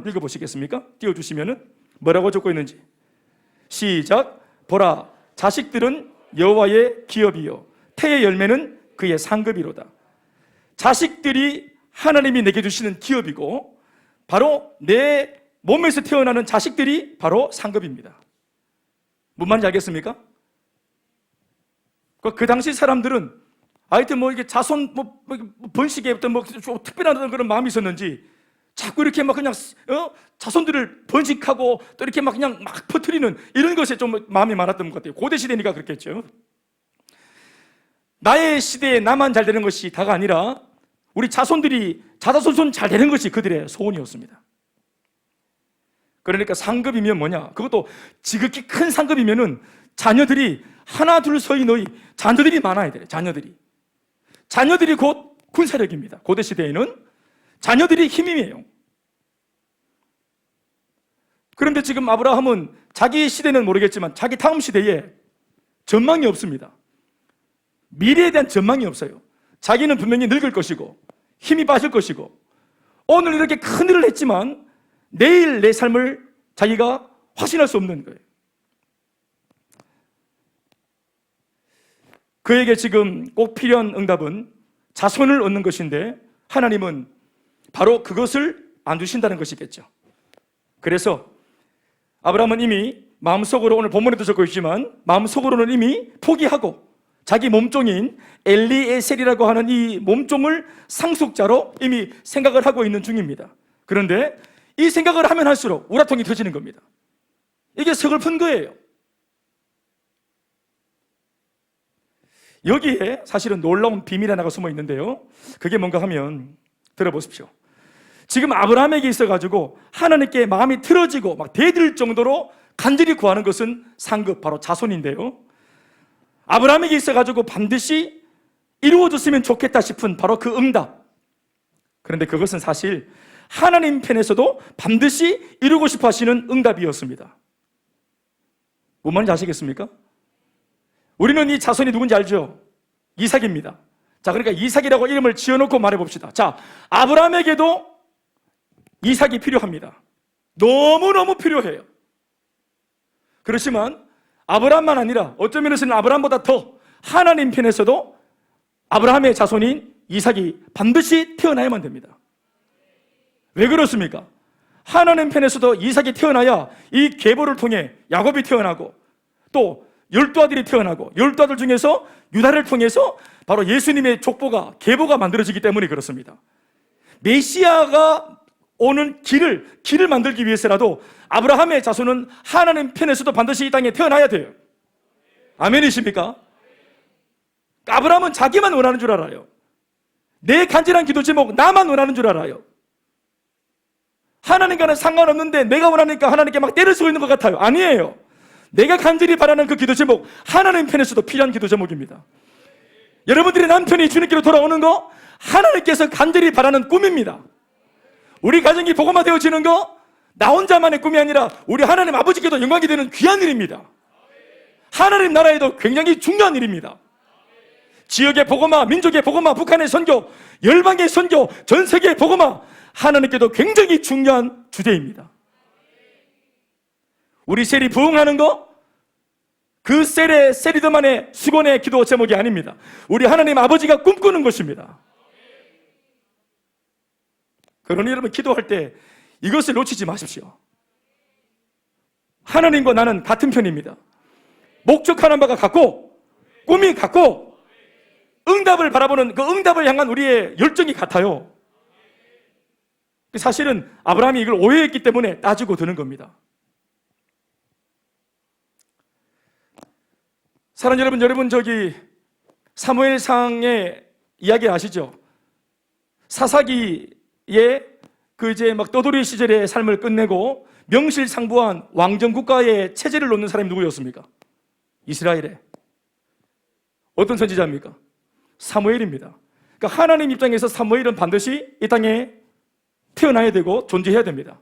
읽어보시겠습니까? 띄워주시면은 뭐라고 적고 있는지. 시작. 보라, 자식들은 여호와의 기업이요 태의 열매는 그의 상급이로다. 자식들이 하나님이 내게 주시는 기업이고 바로 내 몸에서 태어나는 자식들이 바로 상급입니다. 뭔 말인지 알겠습니까? 그 당시 사람들은 하여튼 이게 자손 번식에 어떤 특별한 그런 마음이 있었는지 자꾸 이렇게 그냥 자손들을 번식하고 또 이렇게 그냥 퍼뜨리는 이런 것에 좀 마음이 많았던 것 같아요. 고대 시대니까 그렇겠죠. 나의 시대에 나만 잘 되는 것이 다가 아니라 우리 자손들이 자자손손 잘 되는 것이 그들의 소원이었습니다. 그러니까 상급이면 뭐냐? 그것도 지극히 큰 상급이면은 자녀들이 하나 둘 서이 너희 자녀들이 많아야 돼요. 자녀들이 곧 군사력입니다. 고대 시대에는 자녀들이 힘이에요. 그런데 지금 아브라함은 자기 시대는 모르겠지만 자기 다음 시대에 전망이 없습니다. 미래에 대한 전망이 없어요. 자기는 분명히 늙을 것이고 힘이 빠질 것이고 오늘 이렇게 큰 일을 했지만 내일 내 삶을 자기가 확신할 수 없는 거예요. 그에게 지금 꼭 필요한 응답은 자손을 얻는 것인데 하나님은 바로 그것을 안 주신다는 것이겠죠. 그래서 아브라함은 이미 마음속으로, 오늘 본문에도 적고 있지만 마음속으로는 이미 포기하고 자기 몸종인 엘리에셀이라고 하는 이 몸종을 상속자로 이미 생각을 하고 있는 중입니다. 그런데 이 생각을 하면 할수록 우라통이 터지는 겁니다. 이게 서글픈 거예요. 여기에 사실은 놀라운 비밀 하나가 숨어 있는데요, 그게 뭔가 하면 들어보십시오. 지금 아브라함에게 있어가지고 하나님께 마음이 틀어지고 막 대들 정도로 간절히 구하는 것은 상급, 바로 자손인데요, 아브라함에게 있어가지고 반드시 이루어졌으면 좋겠다 싶은 바로 그 응답, 그런데 그것은 사실 하나님 편에서도 반드시 이루고 싶어 하시는 응답이었습니다. 뭔 말인지 아시겠습니까? 우리는 이 자손이 누군지 알죠? 이삭입니다. 자, 그러니까 이삭이라고 이름을 지어놓고 말해봅시다. 자, 아브라함에게도 이삭이 필요합니다. 너무너무 필요해요. 그렇지만 아브라함만 아니라 어떤 면에서는 아브라함보다 더 하나님 편에서도 아브라함의 자손인 이삭이 반드시 태어나야만 됩니다. 왜 그렇습니까? 하나님 편에서도 이삭이 태어나야 이 계보를 통해 야곱이 태어나고 또 12아들이 태어나고 12아들 중에서 유다를 통해서 바로 예수님의 족보가, 계보가 만들어지기 때문에 그렇습니다. 메시아가 오는 길을 만들기 위해서라도 아브라함의 자손은 하나님 편에서도 반드시 이 땅에 태어나야 돼요. 아멘이십니까? 아브라함은 자기만 원하는 줄 알아요. 내 간절한 기도 제목 나만 원하는 줄 알아요. 하나님과는 상관없는데 내가 원하니까 하나님께 막 때를 쓰고 있는 것 같아요. 아니에요. 내가 간절히 바라는 그 기도 제목, 하나님 편에서도 필요한 기도 제목입니다. 여러분들의 남편이 주님께로 돌아오는 거, 하나님께서 간절히 바라는 꿈입니다. 우리 가정이 복음화 되어지는 거, 나 혼자만의 꿈이 아니라 우리 하나님 아버지께도 영광이 되는 귀한 일입니다. 하나님 나라에도 굉장히 중요한 일입니다. 지역의 복음화, 민족의 복음화, 북한의 선교, 열방의 선교, 전 세계의 복음화, 하나님께도 굉장히 중요한 주제입니다. 우리 셀이 부흥하는 거, 그 세리드만의 수건의 기도 제목이 아닙니다. 우리 하나님 아버지가 꿈꾸는 것입니다. 그러니 여러분, 기도할 때 이것을 놓치지 마십시오. 하나님과 나는 같은 편입니다. 목적하는 바가 같고 꿈이 같고 응답을 바라보는 그 응답을 향한 우리의 열정이 같아요. 사실은 아브라함이 이걸 오해했기 때문에 따지고 드는 겁니다. 사랑하는 여러분, 여러분 저기 사무엘상의 이야기 아시죠? 사사기의 그 이제 막 떠돌이 시절의 삶을 끝내고 명실상부한 왕정국가의 체제를 놓는 사람이 누구였습니까? 이스라엘에. 어떤 선지자입니까? 사무엘입니다. 그러니까 하나님 입장에서 사무엘은 반드시 이 땅에 태어나야 되고 존재해야 됩니다.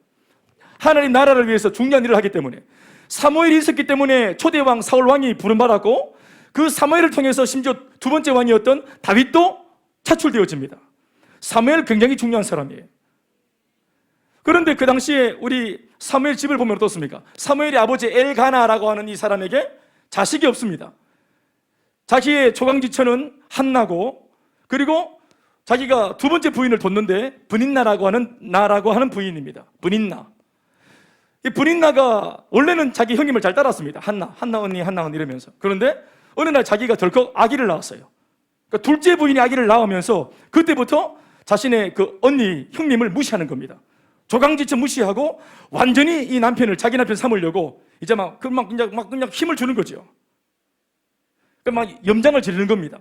하나님 나라를 위해서 중요한 일을 하기 때문에. 사무엘이 있었기 때문에 초대왕 사울왕이 부름받았고, 그 사무엘을 통해서 심지어 두 번째 왕이었던 다윗도 차출되어집니다. 사무엘 굉장히 중요한 사람이에요. 그런데 그 당시에 우리 사무엘 집을 보면 어떻습니까? 사무엘의 아버지 엘가나라고 하는 이 사람에게 자식이 없습니다. 자기의 조강지처는 한나고, 그리고 자기가 두 번째 부인을 뒀는데 브닌나라고 하는 부인입니다. 브닌나. 이 브닌나가 원래는 자기 형님을 잘 따랐습니다. 한나 언니 이러면서. 그런데 어느 날 자기가 덜컥 아기를 낳았어요. 그러니까 둘째 부인이 아기를 낳으면서 그때부터 자신의 그 언니, 형님을 무시하는 겁니다. 조강지처 무시하고 완전히 이 남편을 자기 남편 삼으려고 이제 막 그냥 힘을 주는 거죠. 막 염장을 지르는 겁니다.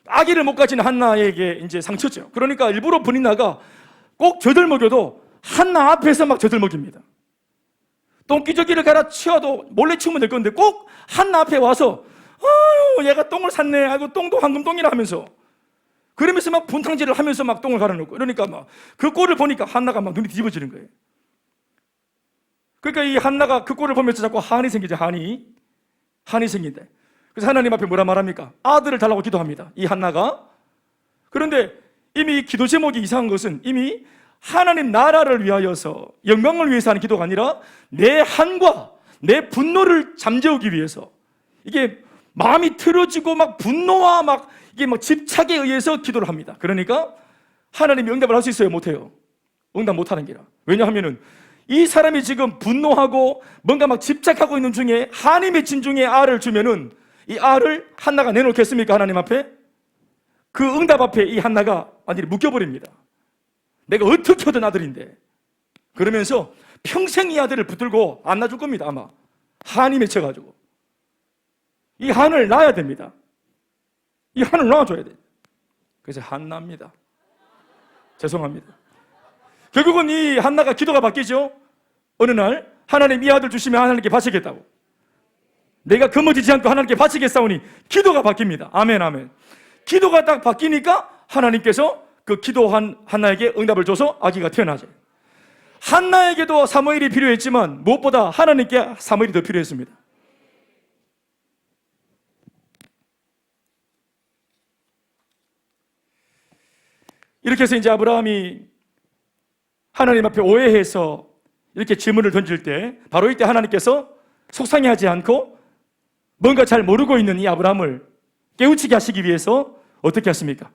아기를 못 가진 한나에게 이제 상처죠. 그러니까 일부러 브닌나가 꼭 젖을 먹여도 한나 앞에서 막 젖을 먹입니다. 똥기저귀를 갈아 치워도 몰래 치우면 될 건데 꼭 한나 앞에 와서 아유 얘가 똥을 샀네, 아이고 똥도 황금똥이라 하면서, 그러면서 막 분탕질을 하면서 막 똥을 갈아놓고, 그러니까 막 그 꼴을 보니까 한나가 막 눈이 뒤집어지는 거예요. 그러니까 이 한나가 그 꼴을 보면서 자꾸 한이 생기죠. 한이 생긴대. 그래서 하나님 앞에 뭐라 말합니까? 아들을 달라고 기도합니다, 이 한나가. 그런데 이미 기도 제목이 이상한 것은 이미 하나님 나라를 위하여서, 영광을 위해서 하는 기도가 아니라 내 한과 내 분노를 잠재우기 위해서, 이게 마음이 틀어지고 막 분노와 막 이게 막 집착에 의해서 기도를 합니다. 그러니까 하나님이 응답을 할 수 있어요, 못해요? 응답 못하는 기라. 왜냐하면은 이 사람이 지금 분노하고 뭔가 막 집착하고 있는 중에 한이 맺힌 중에 알을 주면은 이 알을 한나가 내놓겠습니까? 하나님 앞에? 그 응답 앞에 이 한나가 완전히 묶여버립니다. 내가 어떻게 얻은 아들인데. 그러면서 평생 이 아들을 붙들고 안 놔줄 겁니다. 아마 한이 맺혀가지고 이 한을 낳아야 됩니다. 이 한을 낳아줘야 돼요. 그래서 한나입니다. 죄송합니다. 결국은 이 한나가 기도가 바뀌죠. 어느 날 하나님 이 아들 주시면 하나님께 바치겠다고, 내가 거머쥐지 않고 하나님께 바치겠사오니 기도가 바뀝니다. 아멘 아멘. 기도가 딱 바뀌니까 하나님께서 그 기도한 한나에게 응답을 줘서 아기가 태어나죠. 한나에게도 사무엘이 필요했지만 무엇보다 하나님께 사무엘이 더 필요했습니다. 이렇게 해서 이제 아브라함이 하나님 앞에 오해해서 이렇게 질문을 던질 때 바로 이때 하나님께서 속상해하지 않고 뭔가 잘 모르고 있는 이 아브라함을 깨우치게 하시기 위해서 어떻게 하십니까?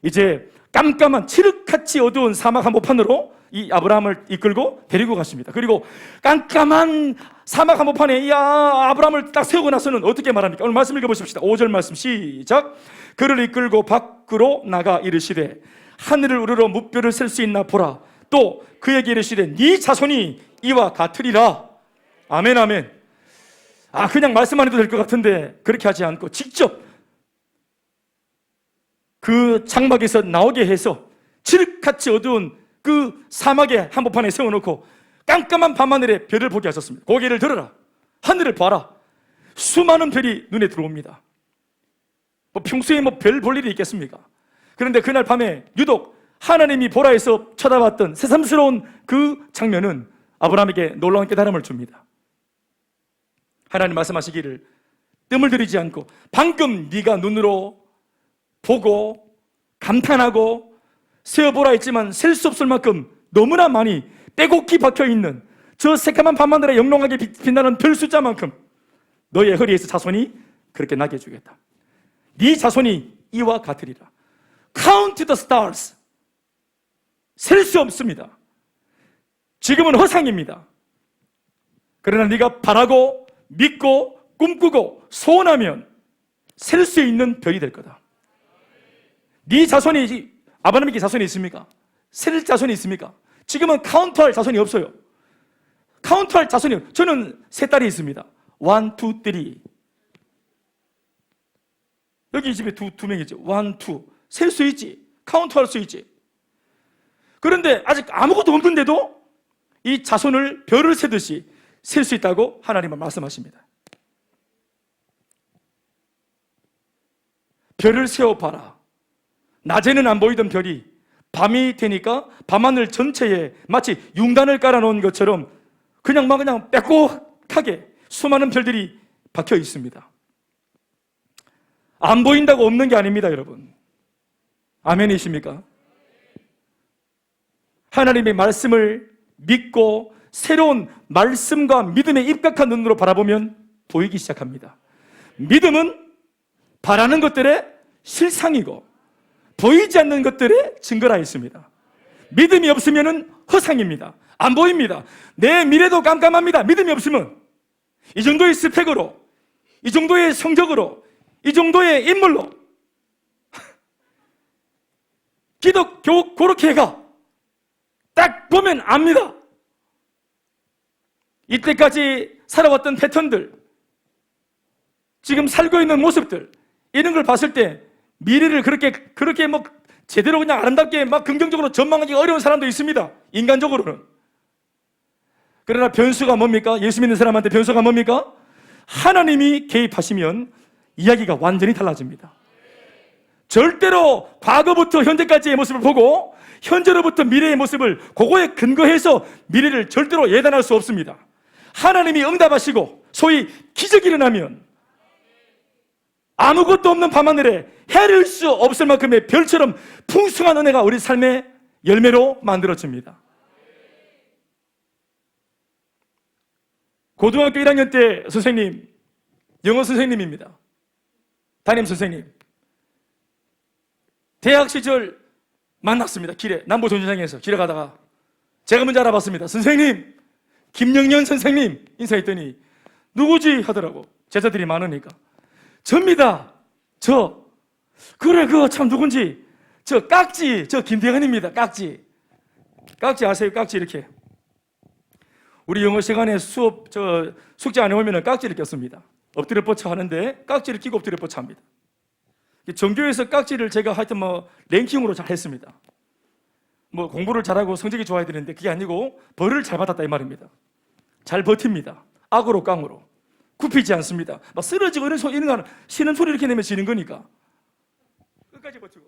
이제 깜깜한 칠흑같이 어두운 사막 한복판으로 이 아브라함을 이끌고 데리고 갔습니다. 그리고 깜깜한 사막 한복판에 이 아브라함을 딱 세우고 나서는 어떻게 말합니까? 오늘 말씀 읽어보십시다. 5절 말씀 시작. 그를 이끌고 밖으로 나가 이르시되 하늘을 우러러 무뼈를 셀 수 있나 보라. 또 그에게 이르시되 네 자손이 이와 같으리라. 아멘 아멘. 그냥 말씀만 해도 될 것 같은데 그렇게 하지 않고 직접 그 장막에서 나오게 해서 칠흑같이 어두운 그 사막의 한복판에 세워놓고 깜깜한 밤하늘에 별을 보게 하셨습니다. 고개를 들어라, 하늘을 봐라. 수많은 별이 눈에 들어옵니다. 평소에 별 볼 일이 있겠습니까? 그런데 그날 밤에 유독 하나님이 보라 해서 쳐다봤던 새삼스러운 그 장면은 아브라함에게 놀라운 깨달음을 줍니다. 하나님 말씀하시기를 뜸을 들이지 않고 방금 네가 눈으로 보고 감탄하고 세어보라 했지만 셀 수 없을 만큼 너무나 많이 빼곡히 박혀있는 저 새까만 밤하늘에 영롱하게 빛나는 별 숫자만큼 너의 허리에서 자손이 그렇게 나게 해주겠다. 네 자손이 이와 같으리라. Count the stars. 셀 수 없습니다. 지금은 허상입니다. 그러나 네가 바라고 믿고 꿈꾸고 소원하면 셀 수 있는 별이 될 거다. 네 자손이, 아브라함에게 자손이 있습니까? 셀 자손이 있습니까? 지금은 카운트할 자손이 없어요. 카운트할 자손이, 저는 세 딸이 있습니다. 1, 2, 3. 여기 이 집에 두 명이죠. 1, 2. 셀 수 있지. 카운트할 수 있지. 그런데 아직 아무것도 없는데도 이 자손을 별을 세듯이 셀 수 있다고 하나님은 말씀하십니다. 별을 세어봐라. 낮에는 안 보이던 별이 밤이 되니까 밤하늘 전체에 마치 융단을 깔아놓은 것처럼 그냥 빼곡하게 수많은 별들이 박혀 있습니다. 안 보인다고 없는 게 아닙니다, 여러분. 아멘이십니까? 하나님의 말씀을 믿고 새로운 말씀과 믿음에 입각한 눈으로 바라보면 보이기 시작합니다. 믿음은 바라는 것들의 실상이고 보이지 않는 것들의 증거라 있습니다. 믿음이 없으면 허상입니다. 안 보입니다. 내 미래도 깜깜합니다. 믿음이 없으면 이 정도의 스펙으로, 이 정도의 성적으로, 이 정도의 인물로 기독교 그렇게 해가 딱 보면 압니다. 이때까지 살아왔던 패턴들, 지금 살고 있는 모습들, 이런 걸 봤을 때 미래를 그렇게 제대로 그냥 아름답게 긍정적으로 전망하기 어려운 사람도 있습니다. 인간적으로는. 그러나 변수가 뭡니까? 예수 믿는 사람한테 변수가 뭡니까? 하나님이 개입하시면 이야기가 완전히 달라집니다. 절대로 과거부터 현재까지의 모습을 보고 현재로부터 미래의 모습을 그거에 근거해서 미래를 절대로 예단할 수 없습니다. 하나님이 응답하시고 소위 기적이 일어나면 아무것도 없는 밤하늘에 헤아릴 수 없을 만큼의 별처럼 풍성한 은혜가 우리 삶의 열매로 만들어집니다. 고등학교 1학년 때 선생님, 영어 선생님입니다. 담임 선생님. 대학 시절 만났습니다. 길에, 남부전시장에서 길에 가다가 제가 먼저 알아봤습니다. 선생님, 김영년 선생님 인사했더니 누구지 하더라고. 제자들이 많으니까. 접니다. 그래, 그거 참 누군지. 깍지, 김대현입니다. 깍지 아세요? 깍지 이렇게. 우리 영어 시간에 수업, 숙제 안 해오면 깍지를 꼈습니다. 엎드려 뻗쳐 하는데 깍지를 끼고 엎드려 뻗쳐 합니다. 전교에서 깍지를 제가 하여튼 랭킹으로 잘 했습니다. 공부를 잘하고 성적이 좋아야 되는데 그게 아니고 벌을 잘 받았다 이 말입니다. 잘 버팁니다. 악으로 깡으로. 굽히지 않습니다. 쓰러지고 이런 거 쉬는 소리 이렇게 내면 지는 거니까. 끝까지 버티고.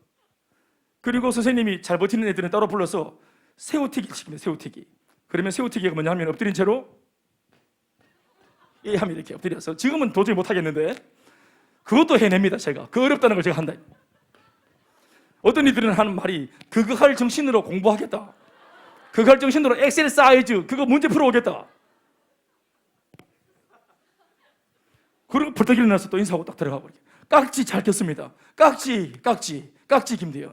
그리고 선생님이 잘 버티는 애들은 따로 불러서 새우튀기를 시킵니다. 새우튀기. 그러면 새우튀기가 뭐냐 하면 엎드린 채로 하면 이렇게 엎드려서 지금은 도저히 못하겠는데 그것도 해냅니다. 제가. 그 어렵다는 걸 제가 한다. 어떤 이들은 하는 말이 그거 할 정신으로 공부하겠다. 그거 할 정신으로 엑셀 사이즈 그거 문제 풀어오겠다. 그리고 벌떡 일어나서 또 인사하고 딱 들어가 버리게. 깍지 잘 꼈습니다. 깍지 김대현.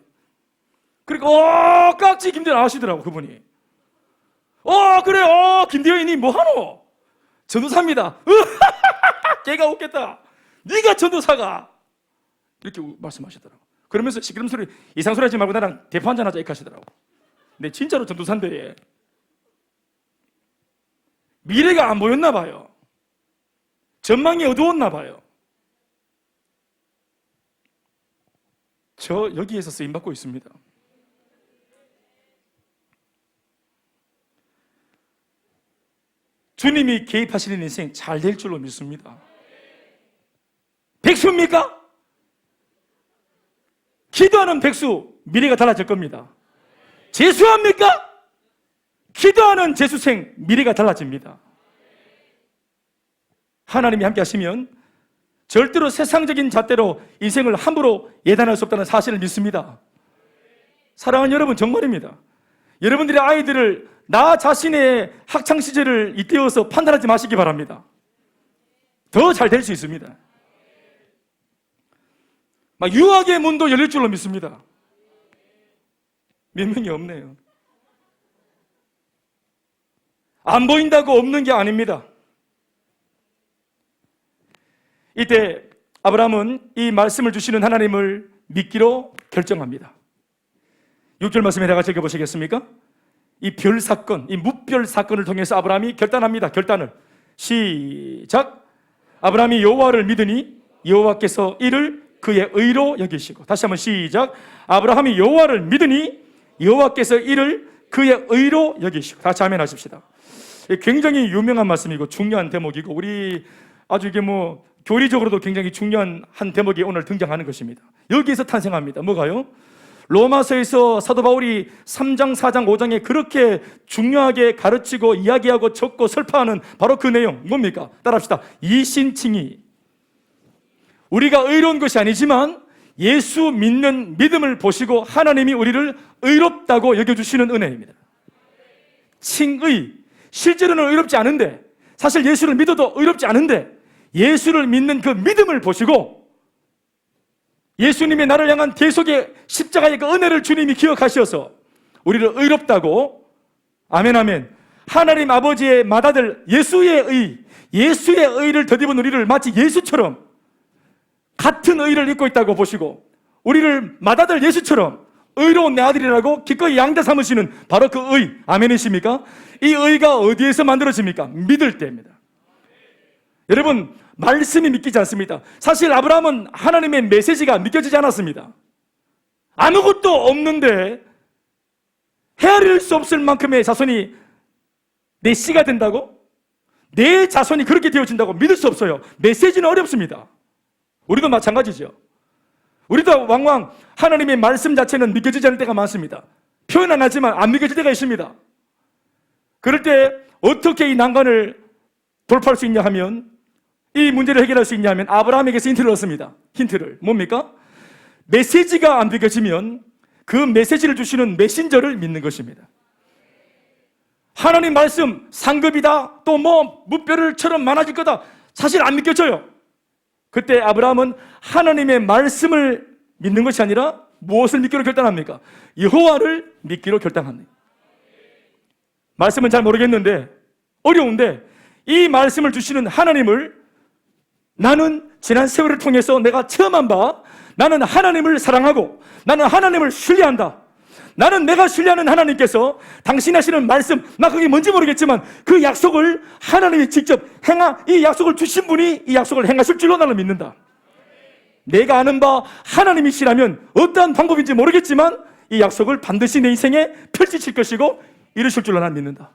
그리고 깍지 김대현 아시더라고 그분이. 그래 김대현이 뭐하노? 전도사입니다. 걔가 웃겠다. 네가 전도사가 이렇게 말씀하시더라고. 그러면서 시끄러운 소리 이상 소리 하지 말고 나랑 대포 한잔 하자 이렇게 하시더라고. 근데 진짜로 전도사인데 미래가 안 보였나 봐요. 전망이 어두웠나 봐요. 저 여기에서 쓰임받고 있습니다. 주님이 개입하시는 인생 잘 될 줄로 믿습니다. 백수입니까? 기도하는 백수 미래가 달라질 겁니다. 재수합니까? 기도하는 재수생 미래가 달라집니다. 하나님이 함께 하시면 절대로 세상적인 잣대로 인생을 함부로 예단할 수 없다는 사실을 믿습니다. 사랑하는 여러분, 정말입니다. 여러분들의 아이들을 나 자신의 학창시절을 잇대어서 판단하지 마시기 바랍니다. 더 잘 될 수 있습니다. 유학의 문도 열릴 줄로 믿습니다. 몇 명이 없네요. 안 보인다고 없는 게 아닙니다. 이때 아브라함은 이 말씀을 주시는 하나님을 믿기로 결정합니다. 6절 말씀에 다 같이 읽어보시겠습니까? 이 별 사건, 이 무별 사건을 통해서 아브라함이 결단합니다. 결단을. 시작. 아브라함이 여호와를 믿으니 여호와께서 이를 그의 의로 여기시고. 다시 한번 시작. 아브라함이 여호와를 믿으니 여호와께서 이를 그의 의로 여기시고. 다시 아멘 하십시다. 굉장히 유명한 말씀이고 중요한 대목이고 우리 아주 이게 교리적으로도 굉장히 중요한 한 대목이 오늘 등장하는 것입니다. 여기에서 탄생합니다. 뭐가요? 로마서에서 사도 바울이 3장, 4장, 5장에 그렇게 중요하게 가르치고 이야기하고 적고 설파하는 바로 그 내용 뭡니까? 따라합시다. 이신칭의. 우리가 의로운 것이 아니지만 예수 믿는 믿음을 보시고 하나님이 우리를 의롭다고 여겨주시는 은혜입니다. 칭의. 실제로는 의롭지 않은데, 사실 예수를 믿어도 의롭지 않은데 예수를 믿는 그 믿음을 보시고 예수님의 나를 향한 대속의 십자가의 그 은혜를 주님이 기억하셔서 우리를 의롭다고, 아멘 아멘, 하나님 아버지의 맏아들 예수의 의를 덧입은 우리를 마치 예수처럼 같은 의를 입고 있다고 보시고 우리를 맏아들 예수처럼 의로운 내 아들이라고 기꺼이 양자 삼으시는 바로 그 의, 아멘이십니까? 이 의가 어디에서 만들어집니까? 믿을 때입니다. 여러분, 말씀이 믿기지 않습니다. 사실 아브라함은 하나님의 메시지가 믿겨지지 않았습니다. 아무것도 없는데 헤아릴 수 없을 만큼의 자손이 내 씨가 된다고? 내 자손이 그렇게 되어진다고 믿을 수 없어요. 메시지는 어렵습니다. 우리도 마찬가지죠. 우리도 왕왕 하나님의 말씀 자체는 믿겨지지 않을 때가 많습니다. 표현 안 하지만 안 믿겨질 때가 있습니다. 그럴 때 어떻게 이 난관을 돌파할 수 있냐 하면, 이 문제를 해결할 수 있냐 하면 아브라함에게서 힌트를 얻습니다. 힌트를. 뭡니까? 메시지가 안 믿겨지면 그 메시지를 주시는 메신저를 믿는 것입니다. 하나님 말씀 상급이다, 또 무뼈를처럼 많아질 거다, 사실 안 믿겨져요. 그때 아브라함은 하나님의 말씀을 믿는 것이 아니라 무엇을 믿기로 결단합니까? 여호와를 믿기로 결단합니다. 말씀은 잘 모르겠는데 어려운데 이 말씀을 주시는 하나님을 나는 지난 세월을 통해서 내가 체험한 바 나는 하나님을 사랑하고 나는 하나님을 신뢰한다. 나는 내가 신뢰하는 하나님께서 당신이 하시는 말씀, 나 그게 뭔지 모르겠지만 그 약속을 하나님이 직접 이 약속을 주신 분이 이 약속을 행하실 줄로 나는 믿는다. 내가 아는 바 하나님이시라면 어떠한 방법인지 모르겠지만 이 약속을 반드시 내 인생에 펼치실 것이고 이루실 줄로 나는 믿는다.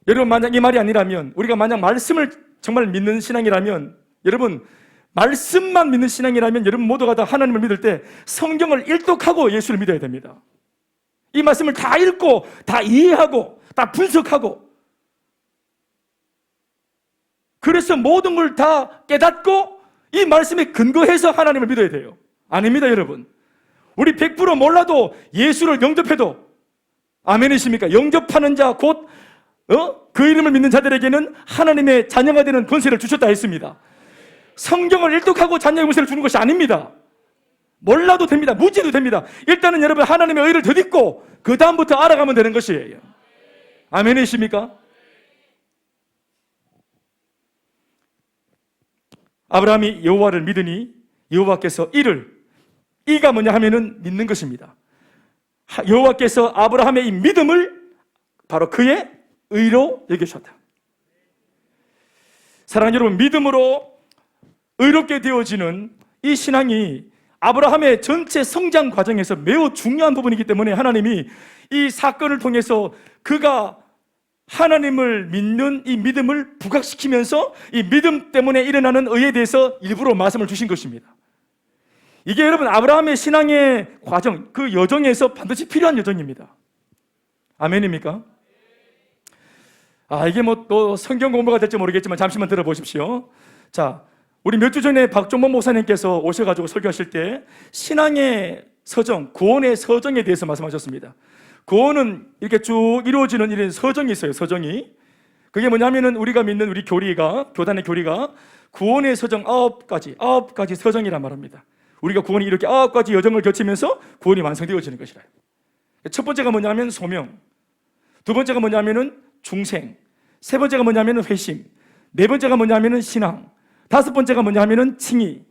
여러분, 만약 이 말이 아니라면, 우리가 만약 말씀을 정말 믿는 신앙이라면, 여러분 말씀만 믿는 신앙이라면 여러분 모두가 다 하나님을 믿을 때 성경을 일독하고 예수를 믿어야 됩니다. 이 말씀을 다 읽고 다 이해하고 다 분석하고, 그래서 모든 걸 다 깨닫고 이 말씀에 근거해서 하나님을 믿어야 돼요. 아닙니다, 여러분. 우리 100% 몰라도 예수를 영접해도, 아멘이십니까? 영접하는 자 곧 그 이름을 믿는 자들에게는 하나님의 자녀가 되는 권세를 주셨다 했습니다. 성경을 일독하고 자녀의 권세를 주는 것이 아닙니다. 몰라도 됩니다. 무지도 됩니다. 일단은 여러분 하나님의 의를 덧입고 그 다음부터 알아가면 되는 것이에요. 아멘이십니까? 아브라함이 여호와를 믿으니 여호와께서 이가 뭐냐 하면은 믿는 것입니다. 여호와께서 아브라함의 이 믿음을 바로 그의 의로 여기셨다. 사랑하는 여러분, 믿음으로 의롭게 되어지는 이 신앙이 아브라함의 전체 성장 과정에서 매우 중요한 부분이기 때문에 하나님이 이 사건을 통해서 그가 하나님을 믿는 이 믿음을 부각시키면서 이 믿음 때문에 일어나는 의에 대해서 일부러 말씀을 주신 것입니다. 이게 여러분 아브라함의 신앙의 과정, 그 여정에서 반드시 필요한 여정입니다. 아멘입니까? 이게 뭐 또 성경 공부가 될지 모르겠지만 잠시만 들어보십시오. 자, 우리 몇 주 전에 박종범 목사님께서 오셔가지고 설교하실 때 신앙의 서정, 구원의 서정에 대해서 말씀하셨습니다. 구원은 이렇게 쭉 이루어지는 이런 서정이 있어요. 서정이. 그게 뭐냐면은 우리가 믿는 우리 교단의 교리가 구원의 서정 9가지 서정이란 말입니다. 우리가 구원이 이렇게 9가지 여정을 거치면서 구원이 완성되어지는 것이라. 첫 번째가 뭐냐면 소명, 두 번째가 뭐냐면은 중생, 세 번째가 뭐냐면은 회심, 네 번째가 뭐냐면은 신앙, 다섯 번째가 뭐냐면은 칭의.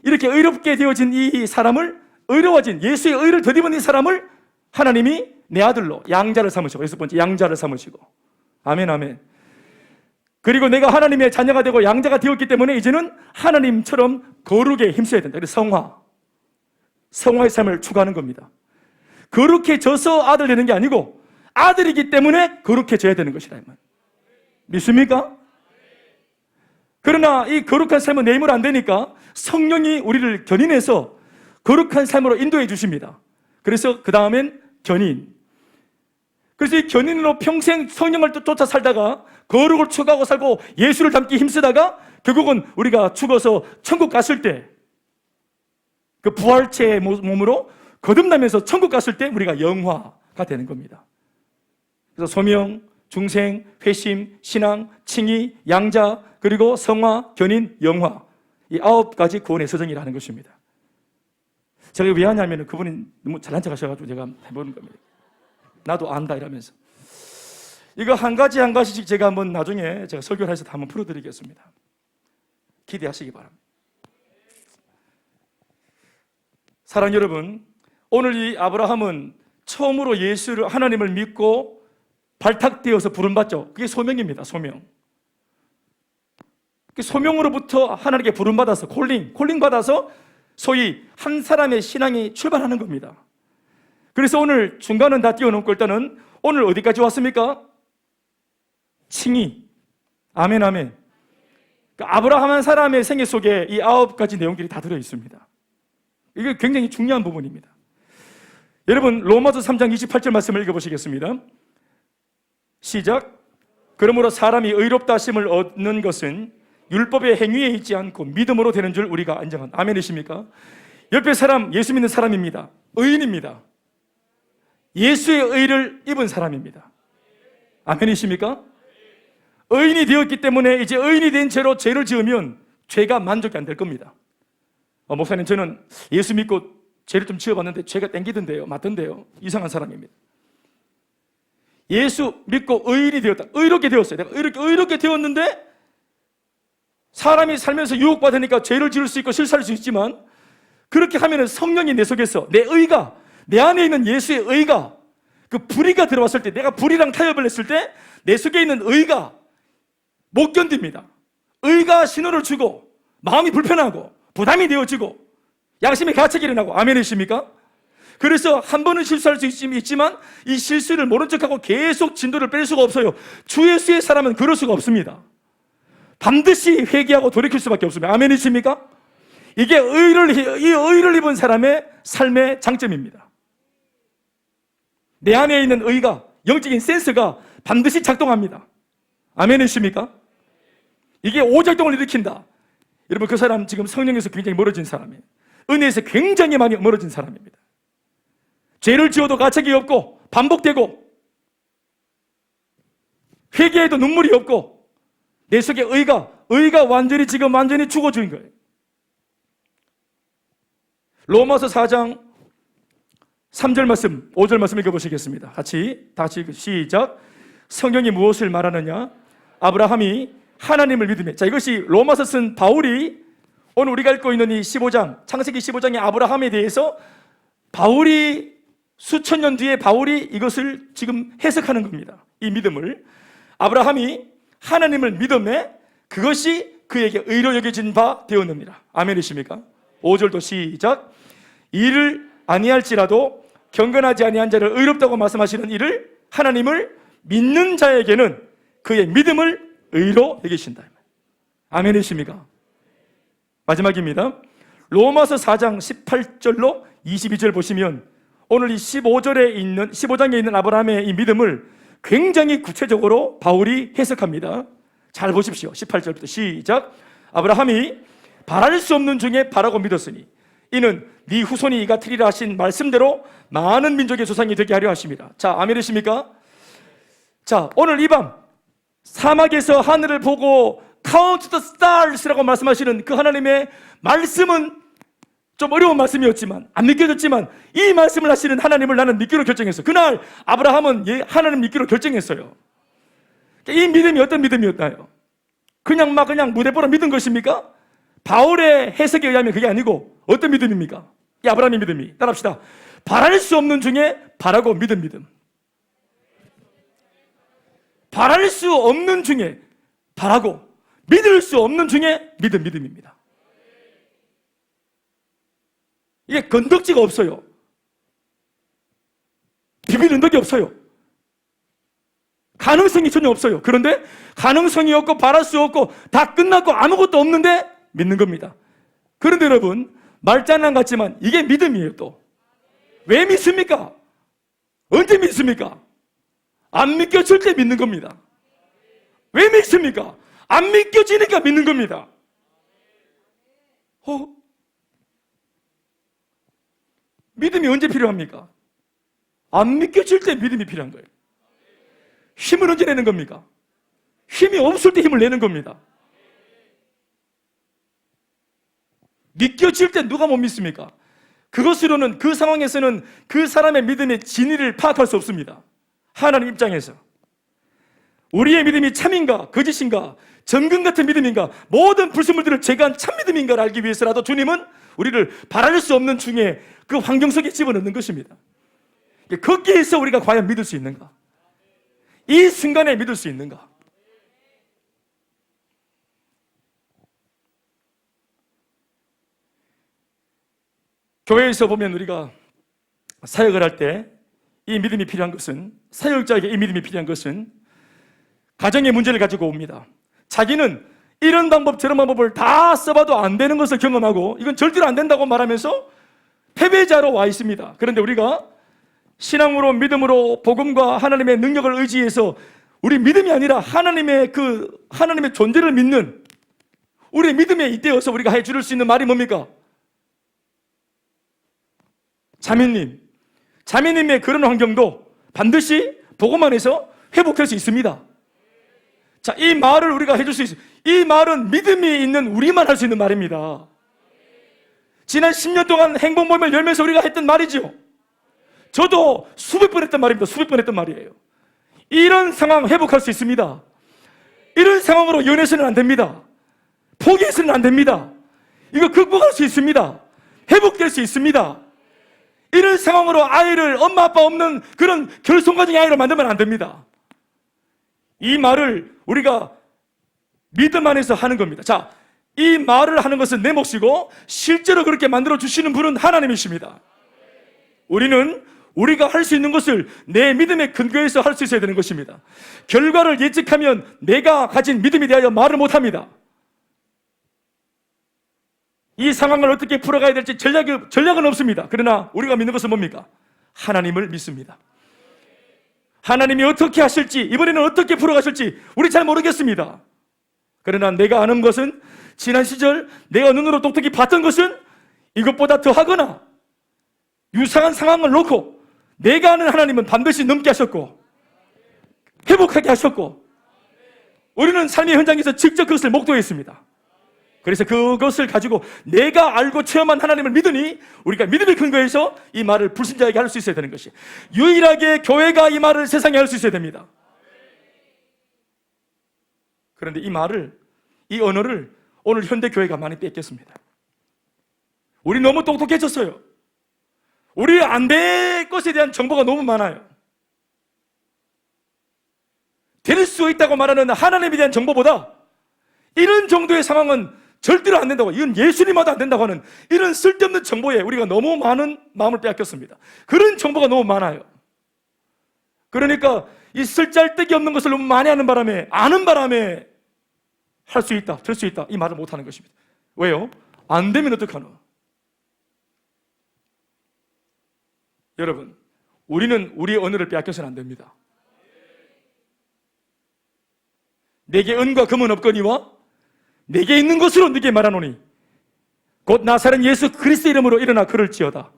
이렇게 의롭게 되어진 이 사람을, 의로워진 예수의 의를 덧입은 이 사람을 하나님이 내 아들로 양자를 삼으시고, 여섯 번째 양자를 삼으시고, 아멘 아멘. 그리고 내가 하나님의 자녀가 되고 양자가 되었기 때문에 이제는 하나님처럼 거룩에 힘써야 된다. 그래서 성화의 삶을 추구하는 겁니다. 거룩해져서 아들 되는 게 아니고 아들이기 때문에 거룩해져야 되는 것이라. 믿습니까? 그러나 이 거룩한 삶은 내 힘으로 안 되니까 성령이 우리를 견인해서 거룩한 삶으로 인도해 주십니다. 그래서 그 다음엔 견인. 그래서 이 견인으로 평생 성령을 쫓아 살다가 거룩을 추구하고 살고 예수를 닮기 힘쓰다가 결국은 우리가 죽어서 천국 갔을 때 그 부활체의 몸으로 거듭나면서 천국 갔을 때 우리가 영화가 되는 겁니다. 그래서 소명, 중생, 회심, 신앙, 칭의, 양자, 그리고 성화, 견인, 영화, 이 9가지 구원의 서정이라는 것입니다. 제가 왜 하냐면 그분이 너무 잘난 척 하셔가지고 제가 해보는 겁니다. 나도 안다 이러면서. 이거 한 가지씩 제가 한번 나중에 제가 설교를 해서 한번 풀어드리겠습니다. 기대하시기 바랍니다. 사랑하는 여러분, 오늘 이 아브라함은 처음으로 하나님을 믿고 발탁되어서 부름받죠. 그게 소명입니다. 소명. 소명으로부터 하나님께 부름받아서 콜링 받아서 소위 한 사람의 신앙이 출발하는 겁니다. 그래서 오늘 중간은 다 뛰어넘고 일단은 오늘 어디까지 왔습니까? 칭의. 아멘 아멘. 아브라함 한 사람의 생애 속에 이 9가지 내용들이 다 들어있습니다. 이게 굉장히 중요한 부분입니다. 여러분 로마서 3장 28절 말씀을 읽어보시겠습니다. 시작. 그러므로 사람이 의롭다 하심을 얻는 것은 율법의 행위에 있지 않고 믿음으로 되는 줄 우리가 인정한다. 아멘이십니까? 옆에 사람 예수 믿는 사람입니다. 의인입니다. 예수의 의를 입은 사람입니다. 아멘이십니까? 의인이 되었기 때문에 이제 의인이 된 채로 죄를 지으면 죄가 만족이 안 될 겁니다. 목사님 저는 예수 믿고 죄를 좀 지어봤는데 죄가 땡기던데요, 맞던데요. 이상한 사람입니다. 예수 믿고 의인이 되었다. 의롭게 되었어요. 내가 의롭게 되었는데 사람이 살면서 유혹받으니까 죄를 지을 수 있고 실수할 수 있지만 그렇게 하면은 성령이 내 속에서 내 의가, 내 안에 있는 예수의 의가, 그 불의가 들어왔을 때, 내가 불의랑 타협을 했을 때 내 속에 있는 의가 못 견딥니다. 의가 신호를 주고 마음이 불편하고 부담이 되어지고 양심의 가책이 일어나고. 아멘이십니까? 그래서 한 번은 실수할 수 있지만 이 실수를 모른 척하고 계속 진도를 뺄 수가 없어요. 주 예수의 사람은 그럴 수가 없습니다. 반드시 회개하고 돌이킬 수밖에 없습니다. 아멘이십니까? 이게 이 의를 입은 사람의 삶의 장점입니다. 내 안에 있는 의가, 영적인 센스가 반드시 작동합니다. 아멘이십니까? 이게 오작동을 일으킨다. 여러분, 그 사람 지금 성령에서 굉장히 멀어진 사람이에요. 은혜에서 굉장히 많이 멀어진 사람입니다. 죄를 지어도 가책이 없고 반복되고 회개해도 눈물이 없고 내 속에 의가 완전히 죽어진 거예요. 로마서 4장 3절 말씀, 5절 말씀 읽어보시겠습니다. 같이 시작. 성경이 무엇을 말하느냐? 아브라함이 하나님을 믿으며. 자, 이것이 로마서 쓴 바울이 오늘 우리가 읽고 있는 이 15장, 창세기 15장의 아브라함에 대해서 바울이 수천 년 뒤에 바울이 이것을 지금 해석하는 겁니다. 이 믿음을. 아브라함이 하나님을 믿음에 그것이 그에게 의로 여겨진 바 되었느니라. 아멘이십니까? 5절도 시작. 이를 아니할지라도 경건하지 아니한 자를 의롭다고 말씀하시는 이를 하나님을 믿는 자에게는 그의 믿음을 의로 여기신다. 아멘이십니까? 마지막입니다. 로마서 4장 18절로 22절 보시면 오늘 이 15장에 있는 아브라함의 이 믿음을 굉장히 구체적으로 바울이 해석합니다. 잘 보십시오. 18절부터 시작. 아브라함이 바랄 수 없는 중에 바라고 믿었으니 이는 네 후손이 이가 되리라 하신 말씀대로 많은 민족의 조상이 되게 하려 하십니다. 자, 아멘이십니까? 자, 오늘 이 밤 사막에서 하늘을 보고 Count the stars라고 말씀하시는 그 하나님의 말씀은 좀 어려운 말씀이었지만, 안 믿겨졌지만 이 말씀을 하시는 하나님을 나는 믿기로 결정했어. 그날 아브라함은 하나님 믿기로 결정했어요. 이 믿음이 어떤 믿음이었나요? 그냥 무대보라 믿은 것입니까? 바울의 해석에 의하면 그게 아니고 어떤 믿음입니까? 이 아브라함의 믿음이, 따라합시다. 바랄 수 없는 중에 바라고 믿은 믿음. 바랄 수 없는 중에 바라고 믿을 수 없는 중에 믿은 믿음입니다. 이게 건덕지가 없어요. 비빌 언덕이 없어요. 가능성이 전혀 없어요. 그런데 가능성이 없고 바랄 수 없고 다 끝났고 아무것도 없는데 믿는 겁니다. 그런데 여러분, 말장난 같지만 이게 믿음이에요. 또 왜 믿습니까? 언제 믿습니까? 안 믿겨질 때 믿는 겁니다. 왜 믿습니까? 안 믿겨지니까 믿는 겁니다. 믿음이 언제 필요합니까? 안 믿겨질 때 믿음이 필요한 거예요. 힘을 언제 내는 겁니까? 힘이 없을 때 힘을 내는 겁니다. 믿겨질 때 누가 못 믿습니까? 그것으로는, 그 상황에서는 그 사람의 믿음의 진위를 파악할 수 없습니다. 하나님 입장에서 우리의 믿음이 참인가 거짓인가, 정금 같은 믿음인가, 모든 불순물들을 제거한 참 믿음인가를 알기 위해서라도 주님은 우리를 바랄 수 없는 중에 그 환경 속에 집어넣는 것입니다. 거기에서 우리가 과연 믿을 수 있는가, 이 순간에 믿을 수 있는가. 교회에서 보면 우리가 사역을 할 때 이 믿음이 필요한 것은, 사역자에게 이 믿음이 필요한 것은 가정의 문제를 가지고 옵니다. 자기는 이런 방법 저런 방법을 다 써봐도 안 되는 것을 경험하고 이건 절대로 안 된다고 말하면서 패배자로 와 있습니다. 그런데 우리가 신앙으로, 믿음으로, 복음과 하나님의 능력을 의지해서 우리 믿음이 아니라 하나님의 존재를 믿는 우리의 믿음에 잇대어서 우리가 해줄 수 있는 말이 뭡니까? 자매님의 그런 환경도 반드시 복음 안에서 회복할 수 있습니다. 자, 이 말을 우리가 해줄 수 있어요. 이 말은 믿음이 있는 우리만 할 수 있는 말입니다. 지난 10년 동안 행복 모임을 열면서 우리가 했던 말이죠. 저도 수백 번 했던 말입니다. 수백 번 했던 말이에요. 이런 상황 회복할 수 있습니다. 이런 상황으로 연애해서는 안 됩니다. 포기해서는 안 됩니다. 이거 극복할 수 있습니다. 회복될 수 있습니다. 이런 상황으로 아이를 엄마 아빠 없는 그런 결손가정의 아이로 만들면 안 됩니다. 이 말을 우리가 믿음 안에서 하는 겁니다. 자, 이 말을 하는 것은 내 몫이고 실제로 그렇게 만들어 주시는 분은 하나님이십니다. 우리는 우리가 할 수 있는 것을 내 믿음의 근거에서 할 수 있어야 되는 것입니다. 결과를 예측하면 내가 가진 믿음에 대하여 말을 못합니다. 이 상황을 어떻게 풀어가야 될지 전략은 없습니다. 그러나 우리가 믿는 것은 뭡니까? 하나님을 믿습니다. 하나님이 어떻게 하실지, 이번에는 어떻게 풀어가실지 우리 잘 모르겠습니다. 그러나 내가 아는 것은 지난 시절 내가 눈으로 똑똑히 봤던 것은 이것보다 더하거나 유사한 상황을 놓고 내가 아는 하나님은 반드시 넘게 하셨고 회복하게 하셨고 우리는 삶의 현장에서 직접 그것을 목도했습니다. 그래서 그것을 가지고 내가 알고 체험한 하나님을 믿으니 우리가 믿음의 근거에서 이 말을 불신자에게 할 수 있어야 되는 것이, 유일하게 교회가 이 말을 세상에 할 수 있어야 됩니다. 그런데 이 말을, 이 언어를 오늘 현대 교회가 많이 뺏겼습니다. 우리 너무 똑똑해졌어요. 우리 안 될 것에 대한 정보가 너무 많아요. 될 수 있다고 말하는 하나님에 대한 정보보다 이런 정도의 상황은 절대로 안 된다고, 이건 예수님 와도 안 된다고 하는 이런 쓸데없는 정보에 우리가 너무 많은 마음을 빼앗겼습니다. 그런 정보가 너무 많아요. 그러니까 이 쓸데기 없는 것을 너무 많이 하는 바람에, 아는 바람에 할 수 있다, 될 수 있다 이 말을 못하는 것입니다. 왜요? 안 되면 어떡하노? 여러분, 우리는 우리의 언어를 빼앗겨서는 안 됩니다. 내게 은과 금은 없거니와 내게 있는 것으로 네게 말하노니 곧 나사렛 예수 그리스도 이름으로 일어나 걸을지어다.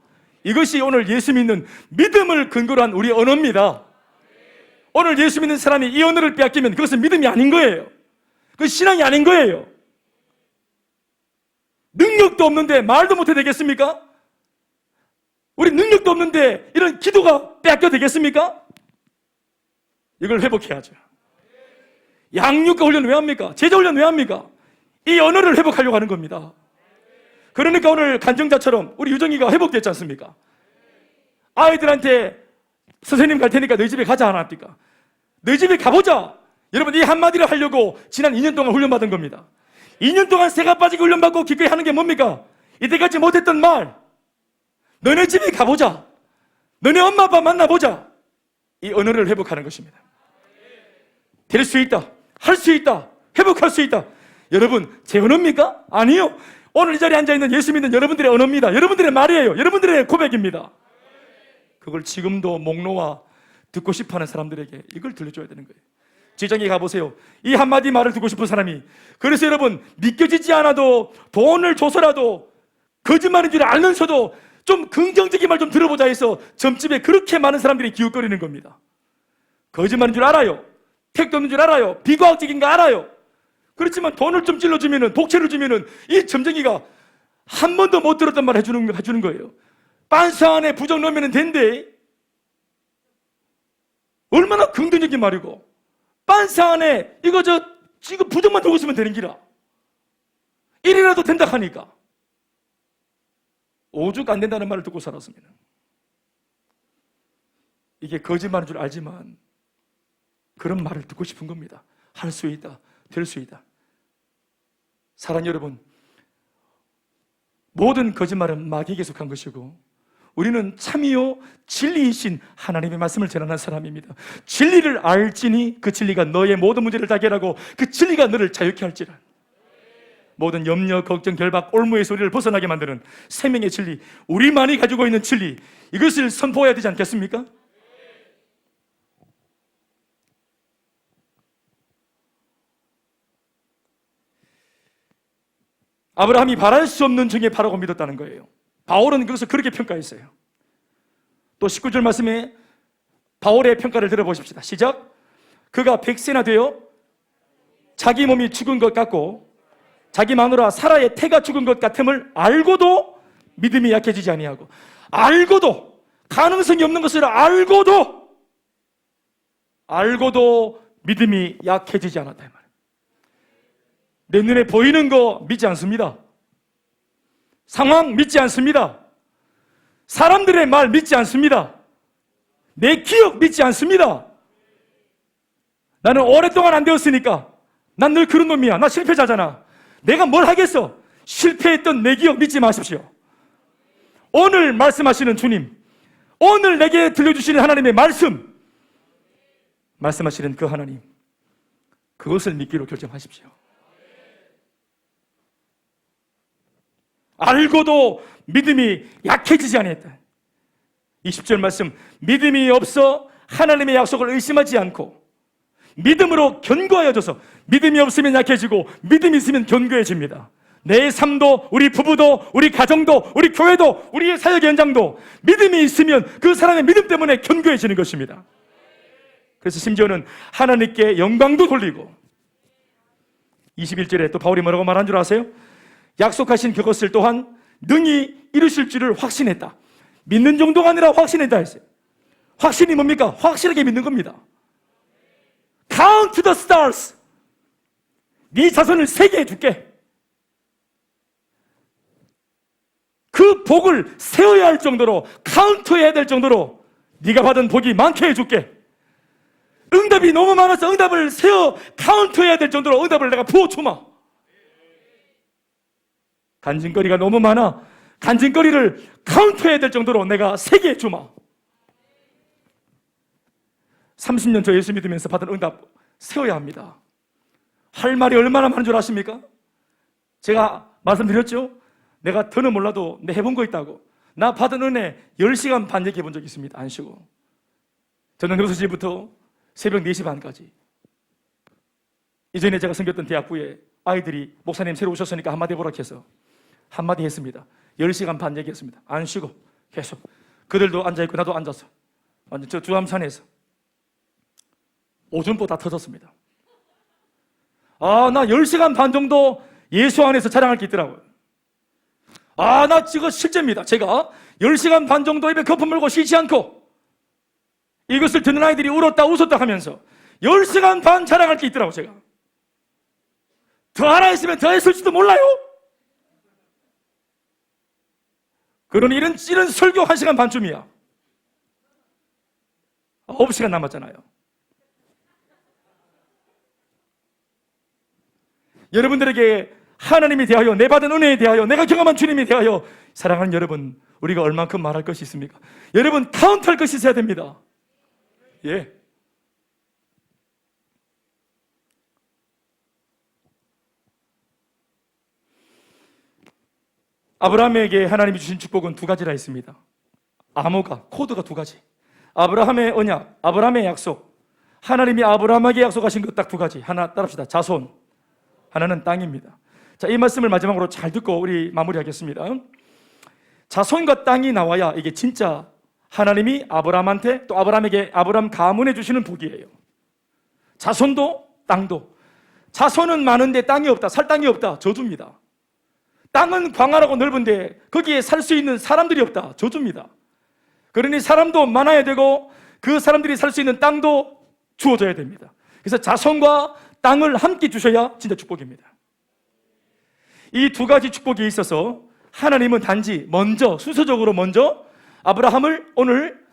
이것이 오늘 예수 믿는 믿음을 근거로 한 우리 언어입니다. 오늘 예수 믿는 사람이 이 언어를 빼앗기면 그것은 믿음이 아닌 거예요. 그건 신앙이 아닌 거예요. 능력도 없는데 말도 못해 되겠습니까? 우리 능력도 없는데 이런 기도가 빼앗겨 되겠습니까? 이걸 회복해야죠. 양육과 훈련 왜 합니까? 제자 훈련 왜 합니까? 이 언어를 회복하려고 하는 겁니다. 그러니까 오늘 간증자처럼 우리 유정이가 회복됐지 않습니까? 아이들한테 선생님 갈 테니까 너희 집에 가자 안 합니까? 너희 집에 가보자. 여러분, 이 한마디를 하려고 지난 2년 동안 훈련받은 겁니다. 2년 동안 새가 빠지게 훈련받고 기꺼이 하는 게 뭡니까? 이때까지 못했던 말, 너네 집에 가보자, 너네 엄마 아빠 만나보자. 이 언어를 회복하는 것입니다. 될 수 있다, 할 수 있다, 회복할 수 있다. 여러분, 제 언어입니까? 아니요. 오늘 이 자리에 앉아있는 예수 믿는 여러분들의 언어입니다. 여러분들의 말이에요. 여러분들의 고백입니다. 그걸 지금도 목 놓아 듣고 싶어하는 사람들에게 이걸 들려줘야 되는 거예요. 지정에 가보세요. 이 한마디 말을 듣고 싶은 사람이, 그래서 여러분, 믿겨지지 않아도 돈을 줘서라도 거짓말인 줄 알면서도 좀 긍정적인 말 좀 들어보자 해서 점집에 그렇게 많은 사람들이 기웃거리는 겁니다. 거짓말인 줄 알아요. 택도 없는 줄 알아요. 비과학적인 거 알아요. 그렇지만 돈을 좀 찔러주면은, 복채를 주면은 이 점쟁이가 한 번도 못 들었던 말 해주는 거예요. 빤스 안에 부적 넣으면 된대. 얼마나 긍정적인 말이고, 빤스 안에 이거 지금 부적만 두고 있으면 되는 기라. 이리라도 된다 하니까. 오죽 안 된다는 말을 듣고 살았습니다. 이게 거짓말인 줄 알지만 그런 말을 듣고 싶은 겁니다. 할 수 있다, 될 수 있다. 사랑하는 여러분, 모든 거짓말은 마귀에게 속한 것이고 우리는 참이요 진리이신 하나님의 말씀을 전하는 사람입니다. 진리를 알지니 그 진리가 너의 모든 문제를 다 해결하고 그 진리가 너를 자유케 할지라. 모든 염려, 걱정, 결박, 올무의 소리를 벗어나게 만드는 생명의 진리, 우리만이 가지고 있는 진리, 이것을 선포해야 되지 않겠습니까? 아브라함이 바랄 수 없는 중에 바라고 믿었다는 거예요. 바울은 그것을 그렇게 평가했어요. 또 19절 말씀에 바울의 평가를 들어보십시다. 시작. 그가 100세나 되어 자기 몸이 죽은 것 같고 자기 마누라 사라의 태가 죽은 것 같음을 알고도 믿음이 약해지지 아니하고, 알고도, 가능성이 없는 것을 알고도 알고도 믿음이 약해지지 않았다 이 말이에요. 내 눈에 보이는 거 믿지 않습니다. 상황 믿지 않습니다. 사람들의 말 믿지 않습니다. 내 기억 믿지 않습니다. 나는 오랫동안 안 되었으니까 난 늘 그런 놈이야. 나 실패자잖아. 내가 뭘 하겠어? 실패했던 내 기억 믿지 마십시오. 오늘 말씀하시는 주님, 오늘 내게 들려주시는 하나님의 말씀하시는 그 하나님, 그것을 믿기로 결정하십시오. 알고도 믿음이 약해지지 않았다. 20절 말씀, 믿음이 없어 하나님의 약속을 의심하지 않고 믿음으로 견고하여져서, 믿음이 없으면 약해지고 믿음이 있으면 견고해집니다. 내 삶도, 우리 부부도, 우리 가정도, 우리 교회도, 우리의 사역 현장도 믿음이 있으면 그 사람의 믿음 때문에 견고해지는 것입니다. 그래서 심지어는 하나님께 영광도 돌리고, 21절에 또 바울이 뭐라고 말한 줄 아세요? 약속하신 그것을 또한 능히 이루실 줄을 확신했다. 믿는 정도가 아니라 확신했다 했어요. 확신이 뭡니까? 확실하게 믿는 겁니다. Count the stars. 네 자손을 세게 해줄게. 그 복을 세워야 할 정도로, 카운트해야 될 정도로 네가 받은 복이 많게 해줄게. 응답이 너무 많아서 응답을 세워 카운트해야 될 정도로 응답을 내가 부어주마. 간증거리가 너무 많아. 간증거리를 카운트해야 될 정도로 내가 세게 해주마. 30년 저 예수 믿으면서 받은 응답 세워야 합니다. 할 말이 얼마나 많은 줄 아십니까? 제가 말씀드렸죠? 내가 더는 몰라도 내 해본 거 있다고. 나 받은 은혜 10시간 반 얘기해 본 적 있습니다. 안 쉬고. 저는 6시부터 새벽 4시 반까지. 이전에 제가 섬겼던 대학부에 아이들이 목사님 새로 오셨으니까 한마디 해보라 해서 한마디 했습니다. 10시간 반 얘기했습니다. 안 쉬고 계속. 그들도 앉아있고 나도 앉아서. 완전 저 주암산에서 오줌보 다 터졌습니다. 나 10시간 반 정도 예수 안에서 자랑할 게 있더라고요. 나 지금 실제입니다. 제가 10시간 반 정도 입에 거품 물고 쉬지 않고 이것을 듣는 아이들이 울었다 웃었다 하면서 10시간 반 자랑할 게 있더라고요. 제가 더 알아있으면 더 했을지도 몰라요. 그러니 이런 설교 1시간 반쯤이야. 9시간 남았잖아요. 여러분들에게 하나님이 대하여, 내 받은 은혜에 대하여, 내가 경험한 주님에 대하여 사랑하는 여러분, 우리가 얼만큼 말할 것이 있습니까? 여러분 카운트할 것이 있어야 됩니다. 예. 아브라함에게 하나님이 주신 축복은 2가지나 있습니다. 암호가, 코드가 2가지. 아브라함의 언약, 아브라함의 약속. 하나님이 아브라함에게 약속하신 것 딱 2가지. 하나 따릅시다. 자손, 하나는 땅입니다. 자, 이 말씀을 마지막으로 잘 듣고 우리 마무리하겠습니다. 자손과 땅이 나와야 이게 진짜 하나님이 아브라함한테, 또 아브라함에게, 아브라함 가문에 주시는 복이에요. 자손도 땅도. 자손은 많은데 땅이 없다, 살 땅이 없다, 저주입니다. 땅은 광활하고 넓은데 거기에 살 수 있는 사람들이 없다, 저주입니다. 그러니 사람도 많아야 되고 그 사람들이 살 수 있는 땅도 주어져야 됩니다. 그래서 자손과 땅을 함께 주셔야 진짜 축복입니다. 이 2가지 축복이 있어서 하나님은 단지 먼저, 순서적으로 먼저 아브라함을 오늘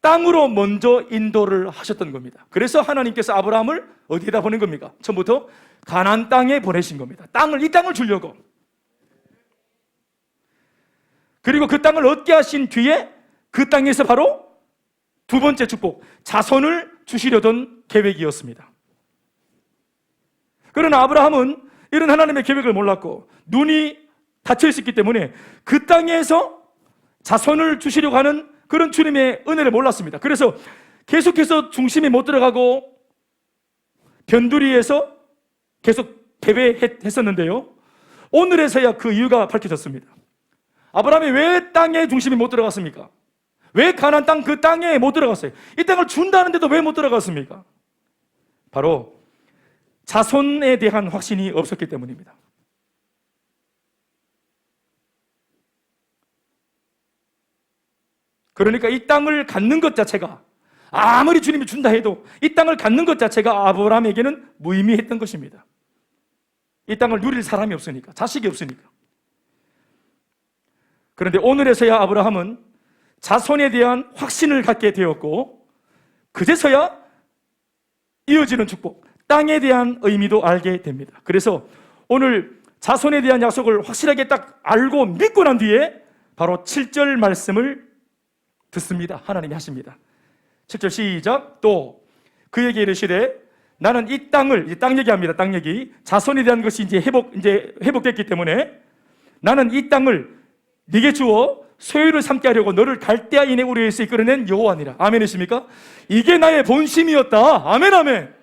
땅으로 먼저 인도를 하셨던 겁니다. 그래서 하나님께서 아브라함을 어디에다 보낸 겁니까? 처음부터 가나안 땅에 보내신 겁니다. 이 땅을 주려고. 그리고 그 땅을 얻게 하신 뒤에 그 땅에서 바로 2번째 축복, 자손을 주시려던 계획이었습니다. 그러나 아브라함은 이런 하나님의 계획을 몰랐고 눈이 닫혀 있었기 때문에 그 땅에서 자손을 주시려고 하는 그런 주님의 은혜를 몰랐습니다. 그래서 계속해서 중심이 못 들어가고 변두리에서 계속 패배했었는데요, 오늘에서야 그 이유가 밝혀졌습니다. 아브라함이 왜 땅에 중심이 못 들어갔습니까? 왜 가나안 땅, 그 땅에 못 들어갔어요? 이 땅을 준다는데도 왜 못 들어갔습니까? 바로 자손에 대한 확신이 없었기 때문입니다. 그러니까 이 땅을 갖는 것 자체가, 아무리 주님이 준다 해도 이 땅을 갖는 것 자체가 아브라함에게는 무의미했던 것입니다. 이 땅을 누릴 사람이 없으니까, 자식이 없으니까. 그런데 오늘에서야 아브라함은 자손에 대한 확신을 갖게 되었고, 그제서야 이어지는 축복, 땅에 대한 의미도 알게 됩니다. 그래서 오늘 자손에 대한 약속을 확실하게 딱 알고 믿고 난 뒤에 바로 7절 말씀을 듣습니다. 하나님이 하십니다. 7절 시작. 또 그에게 이르시되 나는 이 땅을, 이제 땅 얘기합니다. 땅 얘기. 자손에 대한 것이 이제 회복됐기 때문에 나는 이 땅을 네게 주어 소유를 삼게 하려고 너를 갈대아 인의 우리에서 이끌어낸 여호와니라. 아멘이십니까? 이게 나의 본심이었다. 아멘, 아멘.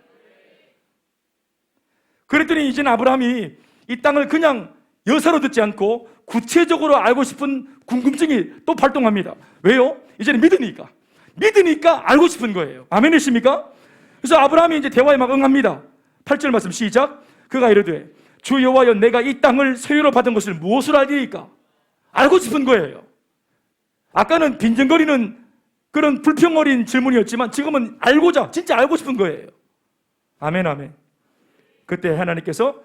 그랬더니 이제는 아브라함이 이 땅을 그냥 여사로 듣지 않고 구체적으로 알고 싶은 궁금증이 또 발동합니다. 왜요? 이제는 믿으니까 알고 싶은 거예요. 아멘이십니까? 그래서 아브라함이 이제 대화에 막 응합니다. 8절 말씀 시작. 그가 이르되 주 여호와여 내가 이 땅을 소유로 받은 것을 무엇으로 알리이까? 알고 싶은 거예요. 아까는 빈정거리는 그런 불평 어린 질문이었지만 지금은 알고자, 진짜 알고 싶은 거예요. 아멘, 아멘. 그때 하나님께서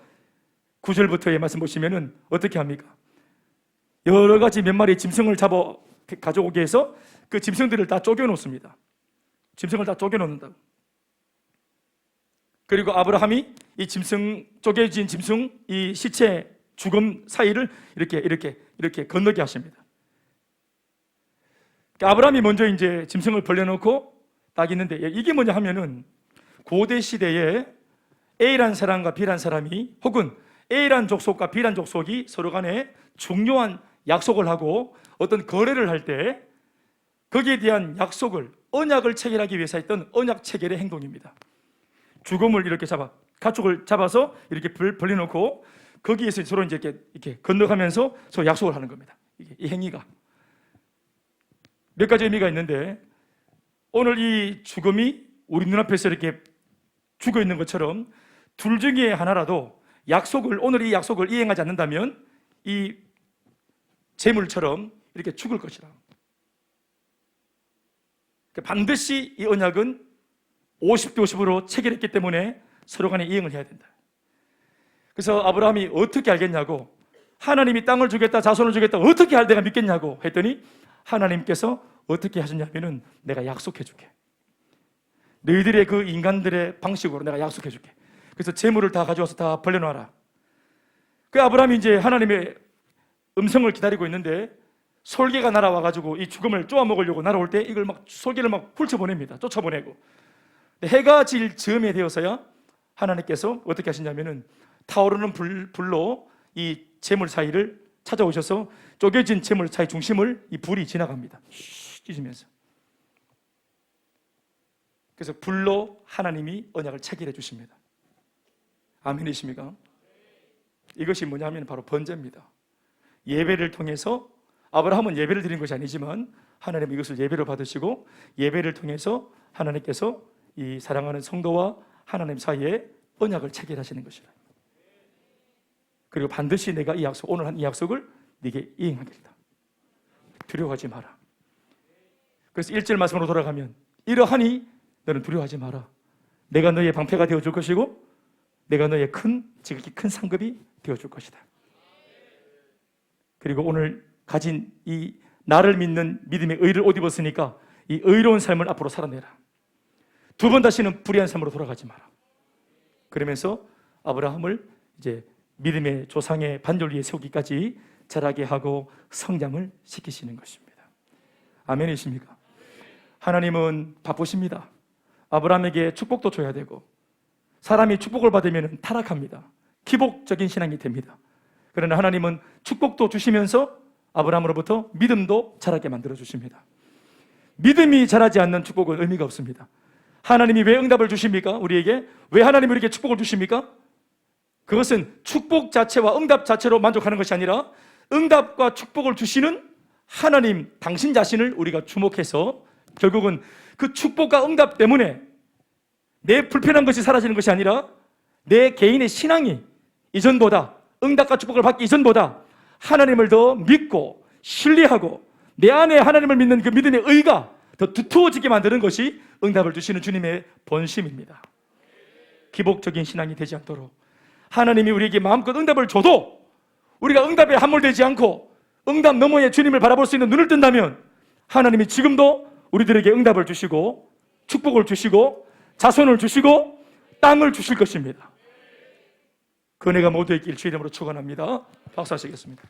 9절부터의 말씀 보시면은 어떻게 합니까? 여러 가지 몇 마리 짐승을 잡아 가져오게 해서 그 짐승들을 다 쪼개 놓습니다. 짐승을 다 쪼개 놓는다고. 그리고 아브라함이 이 짐승, 쪼개진 짐승, 이 시체 죽음 사이를 이렇게 건너게 하십니다. 그러니까 아브라함이 먼저 이제 짐승을 벌려놓고 딱 있는데, 이게 뭐냐 하면은 고대 시대에 A란 사람과 B란 사람이, 혹은 A란 족속과 B란 족속이 서로 간에 중요한 약속을 하고 어떤 거래를 할 때 거기에 대한 약속을, 언약을 체결하기 위해서 했던 언약 체결의 행동입니다. 죽음을 이렇게 가축을 잡아서 이렇게 벌려놓고 거기에서 서로 이제 이렇게 건너가면서 서로 약속을 하는 겁니다. 이 행위가 몇 가지 의미가 있는데, 오늘 이 죽음이 우리 눈앞에서 이렇게 죽어 있는 것처럼 둘 중에 하나라도 오늘 이 약속을 이행하지 않는다면 이 재물처럼 이렇게 죽을 것이라. 반드시 이 언약은 50대 50으로 체결했기 때문에 서로 간에 이행을 해야 된다. 그래서 아브라함이 어떻게 알겠냐고, 하나님이 땅을 주겠다, 자손을 주겠다, 어떻게 할 내가 믿겠냐고 했더니 하나님께서 어떻게 하셨냐면은 내가 약속해 줄게. 너희들의 그 인간들의 방식으로 내가 약속해 줄게. 그래서 재물을 다 가져와서 다 벌려놔라. 그 아브라함이 이제 하나님의 음성을 기다리고 있는데 솔개가 날아와가지고 이 죽음을 쪼아 먹으려고 날아올 때 이걸 솔개를 훑어보냅니다. 쫓아보내고. 해가 질 즈음에 되어서야 하나님께서 어떻게 하시냐면은 타오르는 불로 이 재물 사이를 찾아오셔서 쪼개진 재물 사이 중심을 이 불이 지나갑니다. 찢으면서. 그래서 불로 하나님이 언약을 체결해 주십니다. 아멘이십니까? 이것이 뭐냐면 바로 번제입니다. 예배를 통해서, 아브라함은 예배를 드린 것이 아니지만 하나님은 이것을 예배로 받으시고 예배를 통해서 하나님께서 이 사랑하는 성도와 하나님 사이에 언약을 체결하시는 것이라. 그리고 반드시 내가 오늘 한 이 약속을 네게 이행하겠다. 두려워하지 마라. 그래서 1절 말씀으로 돌아가면 이러하니 너는 두려워하지 마라. 내가 너의 방패가 되어줄 것이고 내가 너의 지극히 큰 상급이 되어줄 것이다. 그리고 오늘 가진 이 나를 믿는 믿음의 의를 옷 입었으니까 이 의로운 삶을 앞으로 살아내라. 두 번 다시는 불의한 삶으로 돌아가지 마라. 그러면서 아브라함을 이제 믿음의 조상의 반절 위에 세우기까지 자라게 하고 성장을 시키시는 것입니다. 아멘이십니까? 하나님은 바쁘십니다. 아브라함에게 축복도 줘야 되고, 사람이 축복을 받으면 타락합니다. 기복적인 신앙이 됩니다. 그러나 하나님은 축복도 주시면서 아브라함으로부터 믿음도 자라게 만들어 주십니다. 믿음이 자라지 않는 축복은 의미가 없습니다. 하나님이 왜 응답을 주십니까? 우리에게 왜 하나님이 이렇게 축복을 주십니까? 그것은 축복 자체와 응답 자체로 만족하는 것이 아니라 응답과 축복을 주시는 하나님, 당신 자신을 우리가 주목해서 결국은 그 축복과 응답 때문에 내 불편한 것이 사라지는 것이 아니라 내 개인의 신앙이 이전보다, 응답과 축복을 받기 이전보다 하나님을 더 믿고 신뢰하고 내 안에 하나님을 믿는 그 믿음의 의가 더 두터워지게 만드는 것이 응답을 주시는 주님의 본심입니다. 기복적인 신앙이 되지 않도록 하나님이 우리에게 마음껏 응답을 줘도 우리가 응답에 함몰되지 않고 응답 너머에 주님을 바라볼 수 있는 눈을 뜬다면 하나님이 지금도 우리들에게 응답을 주시고 축복을 주시고 자손을 주시고 땅을 주실 것입니다. 그 은혜가 모두에게 일치 이름으로 축원합니다. 박수하시겠습니다.